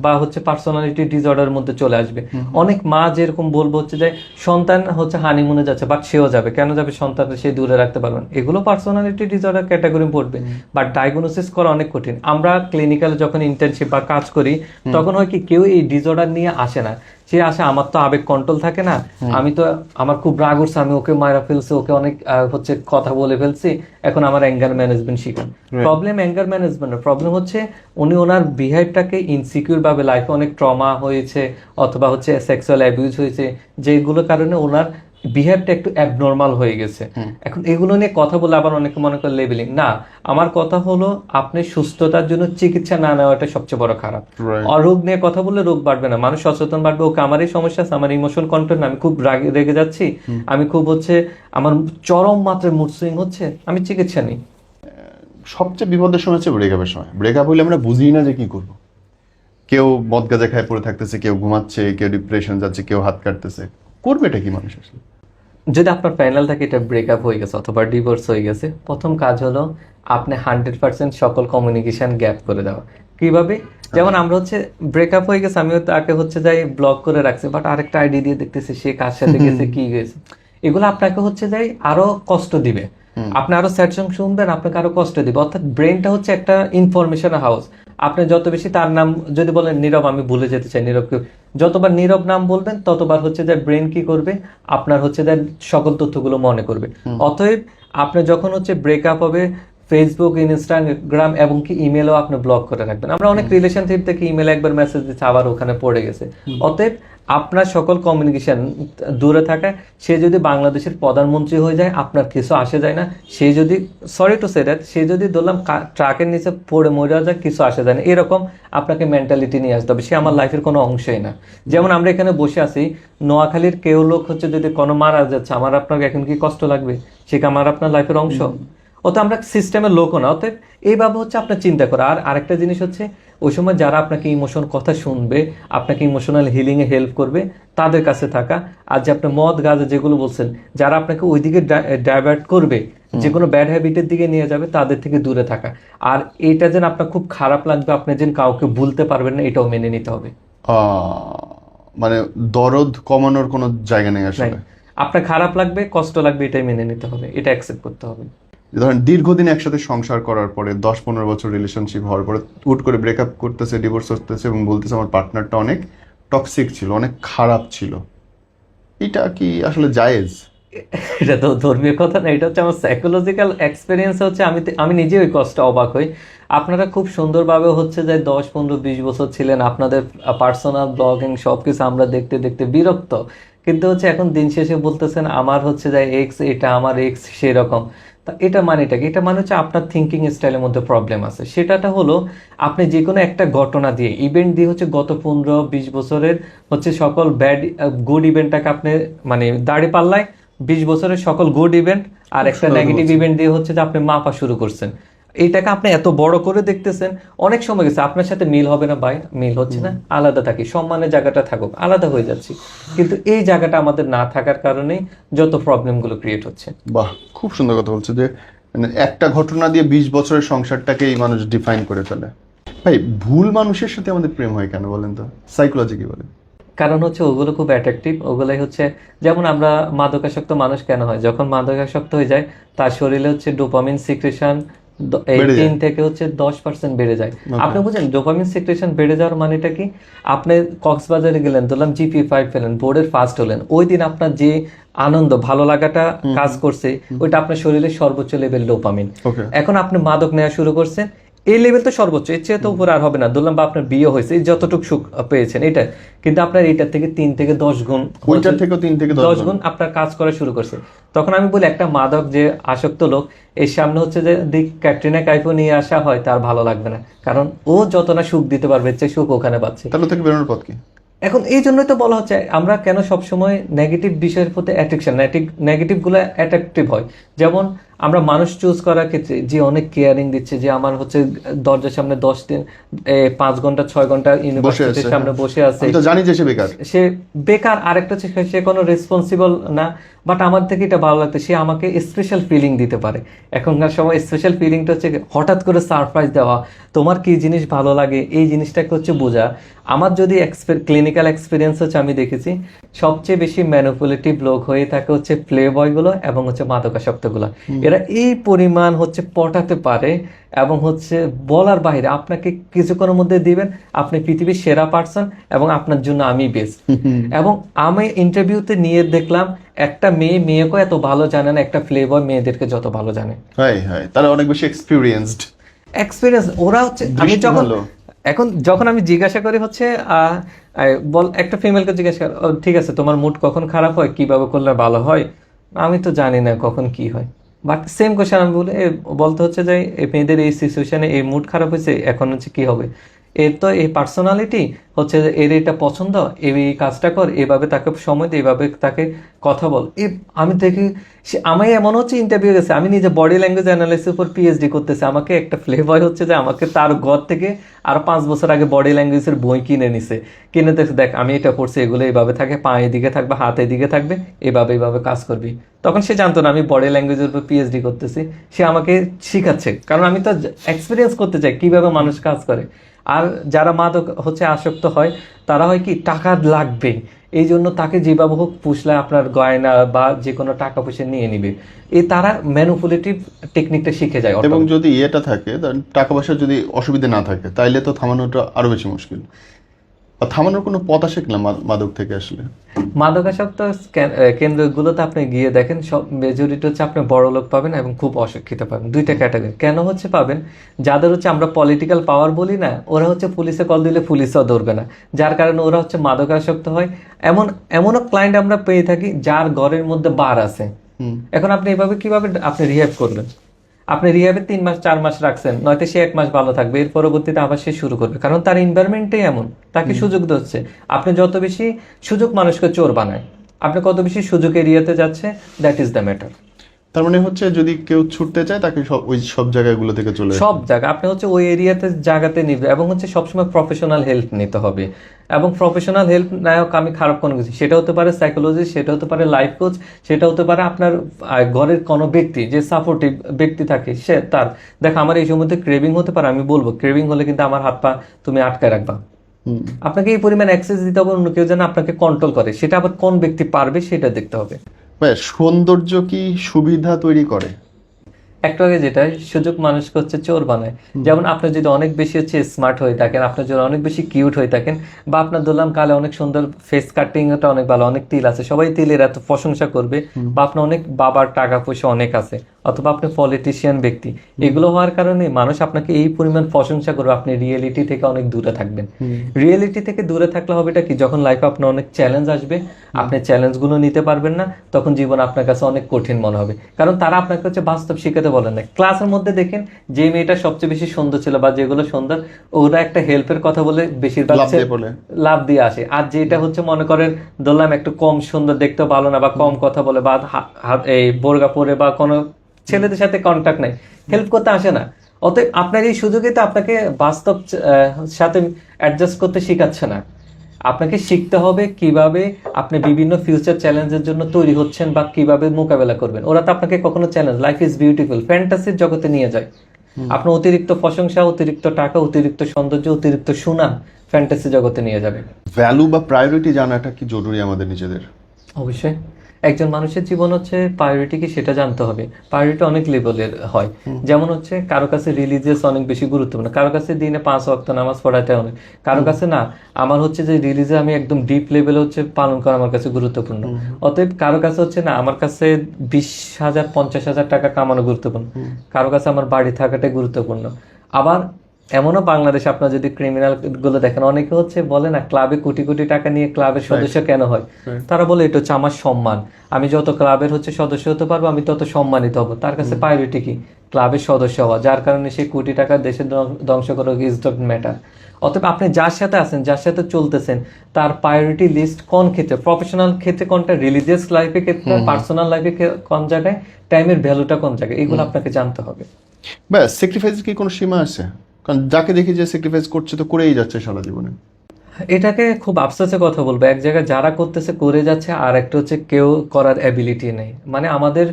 বা হচ্ছে পার্সোনালিটি ডিসঅর্ডারের মধ্যে চলে আসবে। অনেক মা যেরকম বলবো হচ্ছে যে সন্তান হচ্ছে হানিমুনে যাচ্ছে, বাট সেও যাবে, কেন যাবে, সন্তানকে সে দূরে রাখতে পারবেন, এগুলো পার্সোনালিটি ডিসঅর্ডার ক্যাটাগরি পড়বে। বাট ডায়াগনোসিস করা অনেক কঠিন। আমরা ক্লিনিক্যালে যখন ইন্টার্নশিপ বা কাজ করি, তখন হয় কি কেউ এই ডিসঅর্ডার নিয়ে আসে না, সে আসে আমার তো আবেগ কন্ট্রোল থাকে না, আমি তো আমার খুব রাগ উঠছে, আমি ওকে মারা ফেলছি, ওকে অনেক হচ্ছে কথা বলে ফেলছি, এখন আমার অ্যাঙ্গার ম্যানেজমেন্ট শিখুন। প্রবলেম অ্যাঙ্গার ম্যানেজমেন্ট, প্রবলেম হচ্ছে উনি ওনার বিহেভটাকে ইনসিকিউর ভাবে, লাইফে অনেক ট্রমা হয়েছে অথবা হচ্ছে সেক্সুয়াল অ্যাবিউজ হয়েছে, যেগুলোর কারণে ওনার বিহেভটা একটু অ্যাবনর্মাল হয়ে গেছে। এখন এগুলো নিয়ে কথা বলে আবার অনেকে মনে করে লেবেলিং না। আমার কথা হলো আপনি সুস্থতার জন্য চিকিৎসা না নেওয়াটা সবচেয়ে বড় খারাপ। রোগ নিয়ে কথা বললে রোগ বাড়বে না, মানুষ সচেতন বাড়বে, ওকে আমার এই সমস্যা আছে, আমার ইমোশন কন্ট্রোল না, আমি খুব রেগে যাচ্ছি, আমি খুব হচ্ছে আমার চরম মাত্রায় মুড সুইং হচ্ছে, আমি চিকিৎসা নিই। সবচেয়ে বিপদের সময় হচ্ছে ব্রেকআপের সময়। ব্রেকআপ হইলে আমরা বুঝি না যে কি করবো। কেউ মদ গাঁজা খায় পড়ে থাকতেছে, কেউ ঘুমাচ্ছে, কেউ ডিপ্রেশন যাচ্ছে, কেউ হাত কাটতেছে। করবে এটা কি মানুষ আসলে? যদি আপনার প্যানেল থাকে এটা ব্রেকআপ হয়ে গেছে অথবা ডিভোর্স হয়ে গেছে, প্রথম কাজ হলো আপনি 100% সকল কমিউনিকেশন গ্যাপ করে দেওয়া। কিভাবে? যেমন আমরা হচ্ছে ব্রেকআপ হয়ে গেছে, আমিও তাকে হচ্ছে যাই ব্লক করে রাখছি, বাট আরেকটা আইডি দিয়ে দেখতেছি সে কার সাথে গেছে, কি গেছে, এগুলো আপনাকে হচ্ছে যাই আরো কষ্ট দিবে। আপনি আরো স্যাড সং শুনবেন, আপনাকে আরো কষ্ট দিবে। অর্থাৎ ব্রেনটা হচ্ছে একটা ইনফরমেশন হাউস। আপনি যত বেশি তার নাম যদি বলেন নীরব, আমি ভুলে যেতে চাই নীরবকে, যতবার নীরব নাম বলবেন ততবার হচ্ছে যে ব্রেন কি করবে, আপনার হচ্ছে যে সকল তথ্যগুলো মনে করবে। অতএব আপনি যখন হচ্ছে ব্রেকআপ হবে, ফেসবুক, ইনস্টাগ্রাম এবং কি ইমেলও আপনি ব্লক করে রাখবেন। আমরা অনেক রিলেশনশিপ থেকে ইমেলে একবার মেসেজ দিচ্ছি, আবার ওখানে পড়ে গেছে। অতএব আপনার সকল কমিউনিকেশন দূরে থাকায়, সে যদি বাংলাদেশের প্রধানমন্ত্রী হয়ে যায় আপনার কিছু আসে যায় না, সে যদি সরি টু সে দ্যাট, সে যদি ধরলাম ট্রাকের নিচে পড়ে মরে যায়, কিছু আসে যায় না, এরকম আপনাকে মেন্টালিটি নিয়ে আসতে হবে, সে আমার লাইফের কোনো অংশই না। যেমন আমরা এখানে বসে আছি, নোয়াখালীর কেউ লোক হচ্ছে যদি কোনো মারা যাচ্ছে, আমার আপনার এখন কি কষ্ট লাগবে? সে কি আমার আপনার লাইফের অংশ? অত আমরা সিস্টেমের লোকও না। অতএব এইভাবে হচ্ছে আপনার চিন্তা করা। আর আরেকটা জিনিস হচ্ছে, ওই সময় যারা আপনাকে ইমোশন কথা শুনবে, আপনাকে ইমোশনাল হিলিং এ হেল্প করবে, তাদের কাছে থাকা। আর যে আপনি মদ গাঁজা যেগুলো বলছেন, যারা আপনাকে ওইদিকে ডাইভার্ট করবে, যে কোনো ব্যাড হ্যাবিটের দিকে নিয়ে যাবে, তাদের থেকে দূরে থাকা। আর এটা যেন আপনার খুব খারাপ লাগবে, আপনি যেন কাউকে ভুলতে পারবেন না, এটাও মেনে নিতে হবে। মানে দরদ কমানোর কোনো জায়গা নেই আসলে। আপনার খারাপ লাগবে, কষ্ট লাগবে, এটাই মেনে নিতে হবে, এটা অ্যাকসেপ্ট করতে হবে। ধরেন দীর্ঘদিন একসাথে সংসার করার পরে 10-15 বছর রিলেশনশিপ হওয়ার পরে হুট করে ব্রেকআপ করতেছে, ডিভোর্স করতেছে এবং বলতেছে আমার পার্টনারটা অনেক টক্সিক ছিল, অনেক খারাপ ছিল, এটা কি আসলে জায়েজ? এটা তো ধর্মীয় কথা না, এটা হচ্ছে আমার সাইকোলজিক্যাল এক্সপিরিয়েন্স। হচ্ছে আমি নিজে ওই কষ্টে অবাক হই। আপনারা খুব সুন্দরভাবে হচ্ছে যে 10, 15, 20 বছর ছিলেন, আপনাদের পার্সোনাল ব্লগিং সবকিছু আমরা দেখতে দেখতে বিরক্ত। কিন্তু হচ্ছে এখন দিন শেষে বলতেছেন আমার হচ্ছে যে এক্স এটা, আমার এক্স সেরকম। তা এটা মানেটা কি? এটা মানে হচ্ছে আপনার থিঙ্কিং স্টাইলের মধ্যে প্রবলেম আছে। সেটাটা হলো আপনি যে কোনো একটা ঘটনা দিয়ে, ইভেন্ট দিয়ে হচ্ছে গত 15, 20 বছরের হচ্ছে সকল গুড ইভেন্টটাকে আপনি মানে দাঁড়ি পাল্লায় 20 বছরের সকল গুড ইভেন্ট আর একটা নেগেটিভ ইভেন্ট দিয়ে হচ্ছে যে আপনি মাপা শুরু করছেন। এইটাকে আপনি এত বড় করে দেখতেছেন। অনেক সময় গেছে আপনার সাথে মিল হবে না ভাই, মিল হচ্ছে না, আলাদা থাকি, সম্মানের জায়গাটা থাকুক, আলাদা হয়ে যাচ্ছি। কিন্তু এই জায়গাটা আমাদের না থাকার কারণেই যত প্রবলেমগুলো ক্রিয়েট হচ্ছে। বাহ, খুব সুন্দর কথা বলছে যে মানে একটা ঘটনা দিয়ে 20 বছরের সংসারটাকে এই মানুষ ডিফাইন করে ফেলে। ভাই, ভুল মানুষের সাথে আমাদের প্রেম হয় কেন বলেন তো? সাইকোলজি কি বলে? কারণ হচ্ছে ওগুলো খুব অ্যাট্রাকটিভ। ওগুলাই হচ্ছে যেমন আমরা মাদকাসক্ত মানুষ কেন হয়, যখন মাদকাসক্ত হয়ে যায় তার শরীরে হচ্ছে ডোপামিন সিক্রেশন এই বেড়ে যায়। 3 থেকে হচ্ছে 10% বেড়ে যায়। Okay. আপনি বুঝেন ডোপামিন সিক্রেশন বেড়ে যাওয়ার মানেটা কি? আপনি কক্সবাজারে গেলেন, ধরলাম GP5 পেলেন, বোর্ডের ফার্স্ট হলেন, ওই দিন আপনার যে আনন্দ ভালো লাগাটা কাজ করছে, ওইটা আপনার শরীরের সর্বোচ্চ লেভেল ডোপামিন। Okay. এখন আপনি মাদক নেওয়া শুরু করছেন, এই লেভেল তো সর্বোচ্চ, এর চেয়ে তো উপরে আর হবে না। ধরলাম বা আপনার বিয়ে হয়েছে, এই যতটুকু সুখ পেয়েছেন এটা, কিন্তু আপনার এইটার থেকে 3 থেকে 10 গুণ, ওইটার থেকেও 3 থেকে 10 10 গুণ আপনার কাজ করা শুরু করছে। তখন আমি বলি একটা মাদক যে আসক্ত লোক, এর সামনে হচ্ছে যে দিক ক্যাটরিনা কাইফও নিয়ে আসা হয়, তার ভালো লাগবে না। কারণ ও যত না সুখ দিতে পারবে, এর চেয়ে সুখ ওখানে পাচ্ছে। তাহলে থেকে বেরোনোর পথ কি? এখন এই জন্যই তো বলা হচ্ছে আমরা কেন সবসময় নেগেটিভ বিষয়ের প্রতি অ্যাট্রাকশন, নেগেটিভ গুলো অ্যাট্রাকটিভ হয়। যেমন আমরা মানুষ চুজ করার ক্ষেত্রে যে অনেক কেয়ারিং দিচ্ছে, যে আমার হচ্ছে দরজার সামনে 10 দিন 5 ঘন্টা 6 ঘন্টা ইউনিভার্সিটির সামনে বসে আছে, আমি তো জানি যে সে বেকার। সে বেকার। আরেকটা হচ্ছে সে কোনো রেসপন্সিবল না, বাট আমার থেকে এটা ভালো লাগতো, সে আমাকে স্পেশাল ফিলিং দিতে পারে। এখনকার সময় স্পেশাল ফিলিংটা হচ্ছে হঠাৎ করে সারপ্রাইজ দেওয়া, তোমার কি জিনিস ভালো লাগে এই জিনিসটাকে হচ্ছে বোঝা। আমার যদি ক্লিনিক্যাল এক্সপিরিয়েন্স হচ্ছে আমি দেখেছি সবচেয়ে বেশি ম্যানিপুলেটিভ লোক হয়ে থাকে হচ্ছে প্লে বয়গুলো এবং হচ্ছে মাদকাসক্তগুলো। এরা এই পরিমাণ হচ্ছে পটাতে পারে এবং হচ্ছে বলার বাইরে আপনাকে কিছুক্ষণের মধ্যে দিবেন আপনি পৃথিবীর সেরা পার্সন এবং আপনার জন্য আমি বেস্ট। এবং আমি ইন্টারভিউতে নিয়ে দেখলাম একটা মেয়েকেও এত ভালো জানে না একটা প্লে বয় মেয়েদেরকে যত ভালো জানে। হ্যাঁ হ্যাঁ, তারা অনেক বেশি এক্সপিরিয়েন্সড। ওরা হচ্ছে যখন আমি জিজ্ঞাসা করি হচ্ছে বল একটা ফিমেলকে জিজ্ঞাসা করি, "ও, ঠিক আছে তোমার মুড কখন খারাপ হয়, কিভাবে করলে ভালো হয়?" আমি তো জানি না কখন কি হয়, বাট সেম কোশ্চেন আমি বলি বলতে হচ্ছে যে এই মেয়েদের এই সিচুয়েশনে এই মুড খারাপ হয়েছে, এখন হচ্ছে কি হবে, এর তো এই পার্সোনালিটি হচ্ছে যে এর এটা পছন্দ, এই কাজটা কর, এভাবে তাকে সময় দে, এভাবে তাকে কথা বল। আমি দেখি আমি এমন হচ্ছে ইন্টারভিউ গেছে, আমি নিজে বডি ল্যাঙ্গুয়েজ অ্যানালাইসিস উপর PhD করতেছি, আমাকে একটা ফ্লেভার হচ্ছে যে আমাকে তার ঘর থেকে আর 5 বছর আগে বডি ল্যাঙ্গুয়েজের বই কিনে নিছে, কিনে দেখে দেখ আমি এটা করছি, এগুলো এইভাবে থাকে, পা এদিকে থাকবে, হাত এদিকে থাকবে, এইভাবে কাজ করবি। তখন সে জানতো না আমি বডি ল্যাঙ্গুয়েজের উপর PhD করতেছি, সে আমাকে শিখাচ্ছে, কারণ আমি তো এক্সপিরিয়েন্স করতে চাই কিভাবে মানুষ কাজ করে। আর যারা মাদক হচ্ছে আসক্ত হয় তারা হয় কি টাকা লাগবে, এই জন্য তাকে যেভাবে হোক পুষলে আপনার গয়না বা যে কোনো টাকা পয়সা নিয়ে নিবে, তারা ম্যানিপুলেটিভ টেকনিকটা শিখে যায়। এবং যদি এটা থাকে, টাকা পয়সা যদি অসুবিধা না থাকে, তাইলে তো থামানোটা আরো বেশি মুশকিল। আর থামানোর কোনো পথ আসে কিনা মাদক থেকে আসলে? মাদকাসক্ত কেন্দ্রগুলোতে আপনি গিয়ে দেখেন সব মেজরিটি হচ্ছে আপনি বড় লোক পাবেন এবং খুব অশিক্ষিত পাবেন, দুইটা ক্যাটাগরি। কেন হচ্ছে পাবেন? যাদের হচ্ছে আমরা পলিটিক্যাল পাওয়ার বলি না, ওরা হচ্ছে পুলিশে কল দিলে পুলিশও ধরবে না, যার কারণে ওরা হচ্ছে মাদকাসক্ত হয়। এমনও ক্লায়েন্ট আমরা পেয়ে থাকি যার ঘরের মধ্যে বার আছে। এখন আপনি এভাবে কিভাবে আপনি রিহ্যাব করবেন? আপনি রিহ্যাবে 3 মাস 4 মাস রাখছেন, নয়তো সে 1 মাস ভালো থাকবে, এর পরবর্তীতে আবার সে শুরু করবে, কারণ তার এনভায়রনমেন্টটাই এমন, তাকে সুযোগ দিচ্ছে। আপনি যত বেশি সুযোগ মানুষকে চোর বানায়, আপনি কত বেশি সুযোগ এরিয়াতে যাচ্ছে, দ্যাট ইজ দ্য ম্যাটার। তার মানে হচ্ছে যদি কেউ ছুটতে চায় তাকে ওই সব জায়গাগুলো থেকে চলে সব জায়গা আপনি হচ্ছে ওই এরিয়াতে জায়গাতে নিবে, এবং হচ্ছে সবসময় প্রফেশনাল হেল্প নিতে হবে। এবং প্রফেশনাল হেল্প নায়ক আমি খারাপ কোনো কিছু, সেটা হতে পারে সাইকোলজিস্ট, সেটা হতে পারে লাইফ কোচ, সেটা হতে পারে আপনার ঘরের কোনো ব্যক্তি যে সাপোর্টিভ ব্যক্তি থাকে, সে তার দেখ আমার এই সময়তে ক্রেভিং হতে পারে, আমি বলবো ক্রেভিং হলে কিন্তু আমার হাত পা তুমি আটকায় রাখবা। আপনাকে এই পরিমাণ অ্যাক্সেস দিতে হবে, অন্য কেউ যেন আপনাকে কন্ট্রোল করে, সেটা আবার কোন ব্যক্তি পারবে সেটা দেখতে হবে। ভাই, সৌন্দর্য কি সুবিধা তৈরি করে? একটু আগে যেটা সুযোগ মানুষকে হচ্ছে চোর বানায়। যেমন আপনি যদি অনেক বেশি হচ্ছে স্মার্ট হয়ে থাকেন, আপনার যদি অনেক বেশি কিউট হয়ে থাকেন, বা আপনার ধরলাম কালে অনেক সুন্দর ফেস কাটিংটা অনেক ভালো, অনেক তিল আছে, সবাই তিলের এত প্রশংসা করবে, বা আপনার অনেক বাবার টাকা পয়সা অনেক আছে, অথবা আপনি পলিটিশিয়ান ব্যক্তি, এগুলো হওয়ার কারণে মানুষ আপনাকে এই পরিমাণ প্রশংসা করবে, আপনি রিয়েলিটি থেকে অনেক দূরে থাকবেন। রিয়েলিটি থেকে দূরে থাকলে হবেটা কি, যখন লাইফে আপনার অনেক চ্যালেঞ্জ আসবে, আপনি চ্যালেঞ্জগুলো নিতে পারবেন না, তখন জীবন আপনার কাছে অনেক কঠিন মনে হবে। কারণ তারা আপনাকে হচ্ছে বাস্তব শিখাতে বলেন না। ক্লাসের মধ্যে দেখেন যে মেয়েটা সবচেয়ে বেশি সুন্দর ছিল বা যেগুলো সুন্দর, ওরা একটা হেল্পের কথা বলে বেশিরভাগ লাভ দিয়ে আসে। আর যেটা হচ্ছে মনে করেন ধরলাম একটু কম সুন্দর, দেখতে ভালো না, বা কম কথা বলে, বা এই বোরকা পরে, বা কোনো ছেলেদের সাথে কন্ট্যাক্ট নাই, হেল্প করতে আসে না। অতএব আপনার এই সুযোগে তো আপনাকে বাস্তব সাথে অ্যাডজাস্ট করতে শিখাচ্ছে না। আপনাকে শিখতে হবে কিভাবে আপনি বিভিন্ন ফিউচার চ্যালেঞ্জের জন্য তৈরি হচ্ছেন বা কিভাবে মোকাবেলা করবেন। ওরা তো আপনাকে কখনো চ্যালেঞ্জ, লাইফ ইজ বিউটিফুল, ফ্যান্টাসির জগতে নিয়ে যায়। আপনার অতিরিক্ত প্রশংসা, অতিরিক্ত টাকা, অতিরিক্ত সৌন্দর্য, অতিরিক্ত সুনাম ফ্যান্টাসি জগতে নিয়ে যাবে। ভ্যালু বা প্রায়োরিটি জানাটা কি জরুরি আমাদের নিজেদের? অবশ্যই একজন মানুষের জীবন হচ্ছে প্রায়োরিটি কি সেটা জানতে হবে। প্রায়োরিটি অনেক লেভেলের হয়। যেমন হচ্ছে কারো কাছে রিলিজিয়াস অনেক বেশি গুরুত্বপূর্ণ, কারো কাছে দিনে 5 ওয়াক্ত নামাজ পড়াটা অনেক, কারো কাছে না আমার হচ্ছে যে রিলিজিয়াস আমি একদম ডিপ লেভেলে হচ্ছে পালন করা আমার কাছে গুরুত্বপূর্ণ। অতএব কারো কাছে হচ্ছে না আমার কাছে 20,000 50,000 টাকা কামানো গুরুত্বপূর্ণ, কারো কাছে আমার বাড়ি থাকাটাই গুরুত্বপূর্ণ। আবার এমনও বাংলাদেশে আপনার যদি ক্রিমিনাল গুলো দেখেন, অনেকে হচ্ছে বলে না ক্লাবে কোটি কোটি টাকা নিয়ে ক্লাবের সদস্য কেন হয়, তারা বলে এটা হচ্ছে আমার সম্মান, আমি যত ক্লাবের হচ্ছে সদস্য হতে পারবো আমি তত সম্মানিত হব। তার কাছে প্রায়োরিটি কি? ক্লাবের সদস্য হওয়া, যার কারণে সে কোটি টাকা দেশের ধ্বংস করে, ইজ ডট ম্যাটার। অতএব আপনি যার সাথে আছেন, যার সাথে চলতেছেন, তার প্রায়োরিটি লিস্ট কোন ক্ষেত্রে, প্রফেশনাল ক্ষেত্রে কোনটা, রিলিজিয়াস লাইফের ক্ষেত্রে, পার্সোনাল লাইফে কোন জায়গায়, টাইমের ভ্যালুটা কোন জায়গায়, এগুলো আপনাকে জানতে হবে। ব্যাস, স্যাক্রিফাইসের কি কোনো সীমা আছে? কারণ যাকে দেখি যে স্যাক্রিফাইস করছে তো করেই যাচ্ছে সারা জীবনে। এটাকে খুব আফসোসের কথা বলবো, এক জায়গায় যারা করতেছে করে যাচ্ছে, আর একটা হচ্ছে কেউ করার অ্যাবিলিটি নেই। মানে আমাদের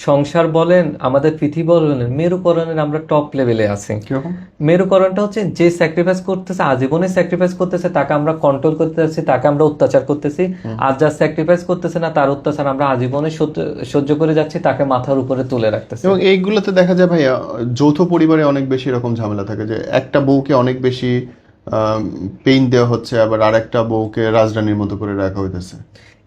সংসার বলেন, আমাদের পৃথিবী বলেন, মেরুকরণের আমরা টপ লেভেলে আছি। মেরুকরণটা হচ্ছে যে স্যাক্রিফাইস করতেছে, আজীবনে স্যাক্রিফাইস করতেছে, তাকে আমরা কন্ট্রোল করতে যাচ্ছি, তাকে আমরা অত্যাচার করতেছি। আর যা স্যাক্রিফাইস করতেছে না, তার অত্যাচার আমরা আজীবনে সহ্য করে যাচ্ছি, তাকে মাথার উপরে তুলে রাখতেছি। এবং এইগুলোতে দেখা যায় ভাইয়া, যৌথ পরিবারে অনেক বেশি এরকম ঝামেলা থাকে যে একটা বউকে অনেক বেশি পেইন দেওয়া হচ্ছে, আবার আরেকটা বউকে রাজরানীর মতো করে রাখা হইতেছে।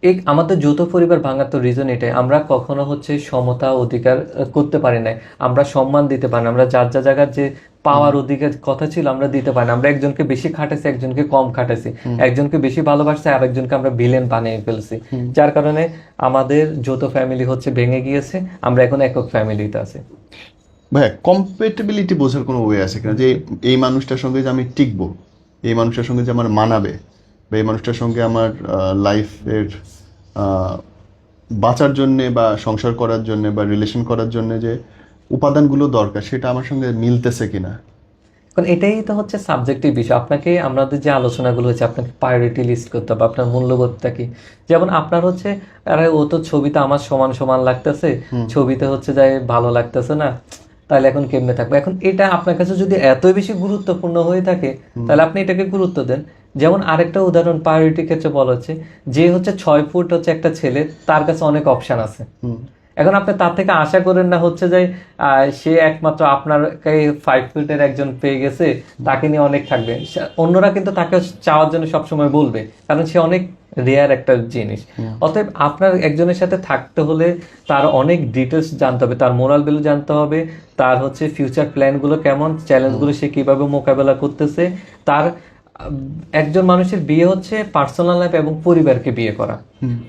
এই আমাদের যৌথ পরিবার ভাঙার তো রিজন এটাই, আমরা কখনো হচ্ছে সমতা অধিকার করতে পারি নাই, আমরা সম্মান দিতে পারি না, আমরা যার যা জায়গার যে পাওয়ার অধিকার কথা ছিল আমরা দিতে পারি না। আমরা একজনকে বেশি খাটাইছি, একজনকে কম খাটাইছি, একজনকে বেশি ভালোবাসছি, আর একজনকে আমরা ভিলেন বানিয়ে ফেলছি, যার কারণে আমাদের যৌথ ফ্যামিলি হচ্ছে ভেঙে গিয়েছে, আমরা এখন একক ফ্যামিলিতে আছি। ভাই, কম্পেটেবিলিটি বোঝার কোনো ওয়ে আছে কিনা, যে এই মানুষটার সঙ্গে যে আমি টিকবো, এই মানুষটার সঙ্গে যে আমার মানাবে, বা এই মানুষটার সঙ্গে আমার লাইফের বাঁচার জন্যে বা সংসার করার জন্যে বা রিলেশন করার জন্যে যে উপাদানগুলো দরকার, সেটা আমার সঙ্গে মিলতেছে কিনা। কারণ এটাই তো হচ্ছে সাবজেক্টিভ বিষয়। আপনাকে আমাদের যে আলোচনাগুলো হচ্ছে, আপনাকে প্রায়োরিটি লিস্ট করতে হবে, আপনার মূল্যবোধটা কি। যেমন আপনার হচ্ছে আরে ও তো ছবিতে আমার সমান সমান লাগতেছে, ছবিতে হচ্ছে যাই ভালো লাগতেছে না, তাহলে এখন কেমনে থাকবে। এখন এটা আপনার কাছে যদি এত বেশি গুরুত্বপূর্ণ হয়ে থাকে, তাহলে আপনি এটাকে গুরুত্ব দেন। যেমন আরেকটা উদাহরণ প্রায়োরিটি ক্ষেত্রে বলা হচ্ছে, যে হচ্ছে 6 ফুট হচ্ছে একটা ছেলে, তার কাছে অনেক অপশন আছে। এখন আপনি তার থেকে আশা করেন না হচ্ছে যে সে একমাত্র আপনার 5 ফুটের একজন পেয়ে গেছে, তাকে নিয়ে অনেক থাকবে। অন্যরা কিন্তু তাকে চাওয়ার জন্য সবসময় বলবে, কারণ সে অনেক রেয়ার একটা জিনিস। অতএব আপনার একজনের সাথে থাকতে হলে তার অনেক ডিটেলস জানতে হবে, তার মোরাল ভ্যালু জানতে হবে, তার হচ্ছে ফিউচার প্ল্যানগুলো কেমন, চ্যালেঞ্জগুলো সে কিভাবে মোকাবেলা করতেছে। তার একজন মানুষের বিয়ে হচ্ছে পার্সোনাল লাইফ এবং পরিবারকে বিয়ে করা,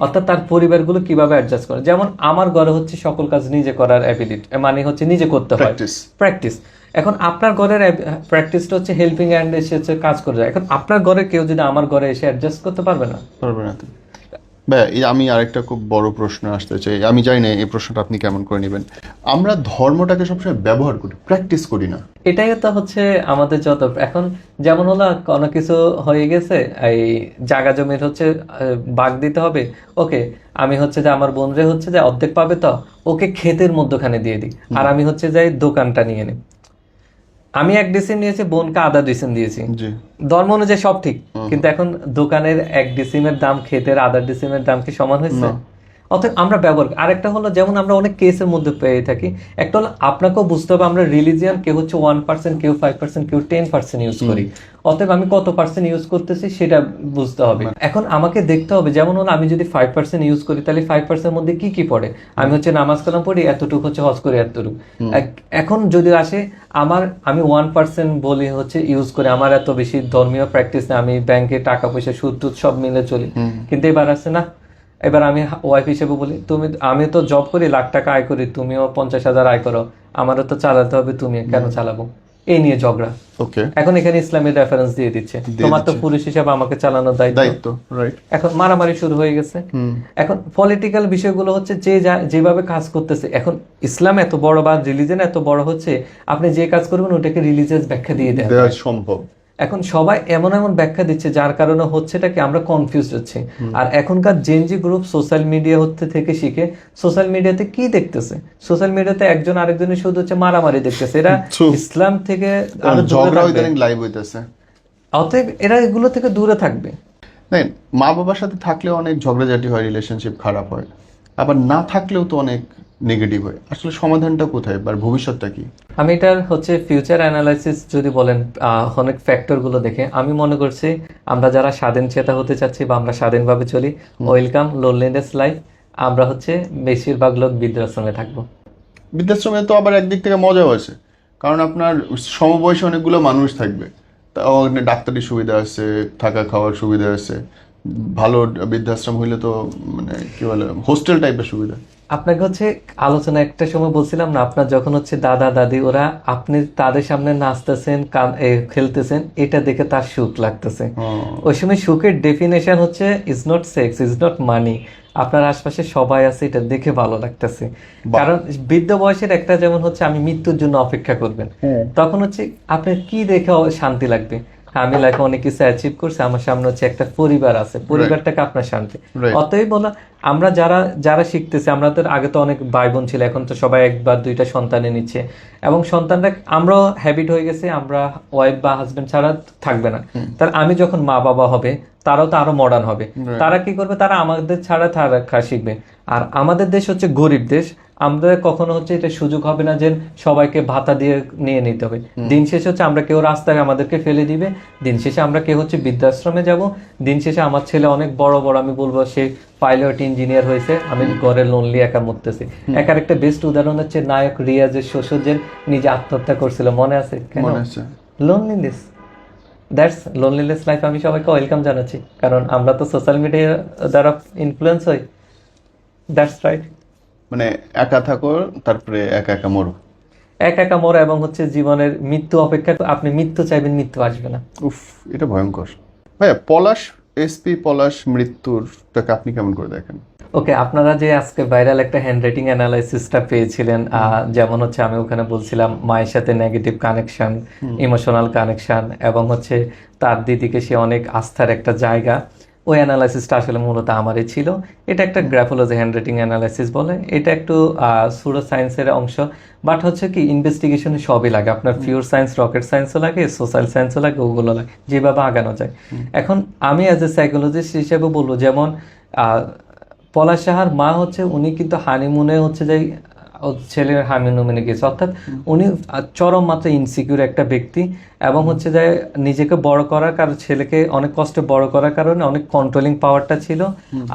অর্থাৎ তার পরিবারগুলো কিভাবে অ্যাডজাস্ট করে। যেমন আমার ঘরে হচ্ছে সকল কাজ নিজে করার অ্যাবিলিটি, মানে হচ্ছে নিজে করতে হয়, প্র্যাকটিস। এখন আপনার ঘরের প্র্যাকটিসটা হচ্ছে হেল্পিং হ্যান্ড, এসে হচ্ছে কাজ করে যায়। এখন আপনার ঘরে কেউ যদি আমার ঘরে এসে অ্যাডজাস্ট করতে পারবে না। ভাই, আমি আরেকটা খুব বড় প্রশ্ন আসতে চাই, আমি জানি না এই প্রশ্নটা আপনি কেমন করে নেবেন। আমরা ধর্মটাকে সবসময় ব্যবহার করি, প্র্যাকটিস করি না। এটাই তো হচ্ছে আমাদের যত এখন যেমন হলো কোনো কিছু হয়ে গেছে, এই জায়গা জমির হচ্ছে ভাগ দিতে হবে, ওকে আমি হচ্ছে যে আমার বোনরে হচ্ছে যে অর্ধেক পাবে, তো ওকে ক্ষেতের মধ্যখানে দিয়ে দিই, আর আমি হচ্ছে যাই দোকানটা নিয়ে নিই। আমি 1 ডিসিম নিয়েছি, বোনকে আধা ডিসিম দিয়েছি, ধর্ম অনুযায়ী সব ঠিক, কিন্তু এখন দোকানের 1 ডিসিমের দাম ক্ষেতের আধা ডিসিমের দাম কি সমান হয়েছে? অতএব আমরা ব্যবহার আরেকটা হলো যেমন আমরা অনেক কেসের মধ্যে পেয়ে থাকি, একটা হলো আপনাকেও বুঝতে হবে আমরা রিলিজিয়ান কেউ হচ্ছে 1%, কেউ 5%, কেউ 10% ইউজ করি। অতএব আমি কত পার্সেন্ট ইউজ করতেছি সেটা বুঝতে হবে। এখন আমাকে দেখতে হবে যেমন হলো আমি যদি 5% ইউজ করি তাহলে 5% মধ্যে কি কি পড়ে, আমি হচ্ছে নামাজ কালাম পড়ি এতটুকু, হচ্ছে হজ করি এতটুকু। এখন যদি আসে আমি 1% বলি হচ্ছে ইউজ করে, আমার এত বেশি ধর্মীয় প্র্যাকটিস না, আমি ব্যাংকে টাকা পয়সা সুদ টুদ সব মিলে চলি, কিন্তু এবার আসছে না, এবার আমি ওয়াইফ হিসেবে বলি আমি তো জব করি, লাখ টাকা আয় করি, তুমিও 50,000 আয় করো, আমারও তো চালাতে হবে, তুমি কেন চালাবো, এই নিয়ে ঝগড়া। ওকে, এখন এখানে ইসলামের রেফারেন্স দিয়ে দিচ্ছে, তোমার তো পুরুষ হিসাবে আমাকে চালানোর দায়িত্ব, রাইট। এখন মারামারি শুরু হয়ে গেছে। এখন পলিটিক্যাল বিষয়গুলো হচ্ছে যেভাবে কাজ করতেছে, এখন ইসলাম এত বড় বা রিলিজিয়ন এত বড় হচ্ছে, আপনি যে কাজ করবেন ওটাকে রিলিজিয়াস ব্যাখ্যা দিয়ে দেওয়া সম্ভব। এখন সবাই এমন এমন ব্যাখ্যা দিচ্ছে যার কারণে হচ্ছেটা কি আমরা কনফিউজ হচ্ছে। আর এখনকার জেনজি গ্রুপ সোশ্যাল মিডিয়া থেকে শিখে সোশ্যাল মিডিয়াতে কি দেখতেছে, সোশ্যাল মিডিয়াতে একজন আরেকজনের শুধু হচ্ছে মারামারি দেখতেছে, এরা ইসলাম থেকে আরো ঝগড়া লাইভ হইতেছে। অতএব এরা এগুলো থেকে দূরে থাকবে। মা বাবার সাথে থাকলে অনেক ঝগড়াঝাটি হয়, রিলেশনশিপ খারাপ হয়, আবার না থাকলেও তো অনেক নেগেটিভ হয়। আসলে সমাধানটা কোথায় বা ভবিষ্যৎটা কি? আমি এটার হচ্ছে ফিউচার অ্যানালাইসিস যদি বলেন অনেক ফ্যাক্টর গুলো দেখে আমি মনে করছি আমরা যারা স্বাধীন চেতা হতে চাচ্ছি বা আমরা স্বাধীনভাবে চলি, ওয়েলকাম লোনলিনেস লাইফ, আমরা হচ্ছে বেশিরভাগ লোক বৃদ্ধাশ্রমে থাকবো। বৃদ্ধাশ্রমে তো আবার একদিক থেকে মজাও আছে, কারণ আপনার সমবয়সী অনেকগুলো মানুষ থাকবে, তাও ডাক্তারি সুবিধা আছে, থাকা খাওয়ার সুবিধা আছে, ভালো বৃদ্ধাশ্রম হইলে তো মানে কি বলে হোস্টেল টাইপের সুবিধা। আপনাকে হচ্ছে আলোচনা একটা সময় বলছিলাম না, আপনার যখন হচ্ছে দাদা দাদি ওরা আপনি তাদের সামনে নাচতেছেন খেলতেছেন, এটা দেখে তার সুখ লাগতেছে। ওই সময় সুখের ডেফিনেশন হচ্ছে is not sex, is not মানি, আপনার আশপাশে সবাই আছে এটা দেখে ভালো লাগতেছে। কারণ বৃদ্ধ বয়সের একটা যেমন হচ্ছে আমি মৃত্যুর জন্য অপেক্ষা করবেন, তখন হচ্ছে আপনার কি দেখে শান্তি লাগবে, আমি লাইফে অনেক কিছু অ্যাচিভ করছি, আমার সামনে হচ্ছে একটা পরিবার আছে, পরিবারটাকে আপনার শান্তি। অতএব বলা আমরা যারা শিখতেছি, আমরা তো আগে তো অনেক ভাই বোন ছিল, এখন তো সবাই একবার দুইটা সন্তানে নিচ্ছে, এবং সন্তানরা আমরাও হ্যাবিট হয়ে গেছে, আমরা ওয়াইফ বা হাজবেন্ড ছাড়া থাকবে না। তার আমি যখন মা বাবা হবে তারাও তো আরো মডার্ন হবে, তারা কি করবে, তারা আমাদের ছাড়া থাকা শিখবে। আর আমাদের দেশ হচ্ছে গরিব দেশ, আমরা কখনো হচ্ছে এটা সুযোগ হবে না যে সবাইকে ভাতা দিয়ে নিয়ে নিতে হবে। দিন শেষে হচ্ছে আমরা কেউ রাস্তায় আমাদেরকে ফেলে দিবে, দিন শেষে আমরা কেউ হচ্ছে বৃদ্ধাশ্রমে যাব, দিন শেষে আমার ছেলে অনেক বড় বড় আমি বলবো সে পাইলট ইঞ্জিনিয়ার হয়েছে, আমি ঘরে লোনলি একা মরতেছি। একার একটা বেস্ট উদাহরণ হচ্ছে নায়ক রিয়াজের শ্বশুর যে নিজে আত্মহত্যা করছিল, মনে আছে? কেন? Loneliness, that's loneliness life. আমি সবাইকে ওয়েলকাম জানাচ্ছি, কারণ আমরা তো সোশ্যাল মিডিয়া দ্বারা ইনফ্লুয়েন্স হই। দ্যাটস রাইট, মানে একা থাকো তারপরে একা একা মরো, একা একা মরো, এবং হচ্ছে জীবনের মৃত্যু অপেক্ষা আপনি মৃত্যু চাইবেন, মৃত্যু আসবে না। উফ, এটা ভয়ঙ্কর। ভাইয়া পলাশ মৃত্যুরটাকে আপনি কেমন করে দেখেন? ওকে, আপনারা যে আজকে ভাইরাল একটা হ্যান্ড রাইটিং অ্যানালাইসিসটা পেয়েছিলেন, যেমন হচ্ছে আমি ওখানে বলছিলাম মায়ের সাথে নেগেটিভ কানেকশন, ইমোশনাল কানেকশন, এবং হচ্ছে তার দিদিকে সে অনেক আস্থার একটা জায়গা, ওই অ্যানালাইসিসটা আসলে মূলত আমারই ছিল। এটা একটা গ্রাফোলজি হ্যান্ড রাইটিং অ্যানালাইসিস বলে, এটা একটু সুডো সায়েন্সের অংশ, বাট হচ্ছে কি ইনভেস্টিগেশনে সবই লাগে, আপনার পিওর সায়েন্স, রকেট সায়েন্সও লাগে, সোশ্যাল সায়েন্সও লাগে, ওগুলো লাগে, যেভাবে আগানো যায়। এখন আমি অ্যাজ এ সাইকোলজিস্ট হিসেবে বলবো, যেমন পলাশ সাহার মা হচ্ছে উনি কিন্তু হানিমুনে হচ্ছে যে ছেলের হানিমুনে গেছে, অর্থাৎ উনি চরম মাত্রা ইনসিকিউর একটা ব্যক্তি, এবং হচ্ছে যে নিজেকে বড় করার কারণ ছেলেকে অনেক কষ্টে বড় করার কারণে অনেক কন্ট্রোলিং পাওয়ারটা ছিল,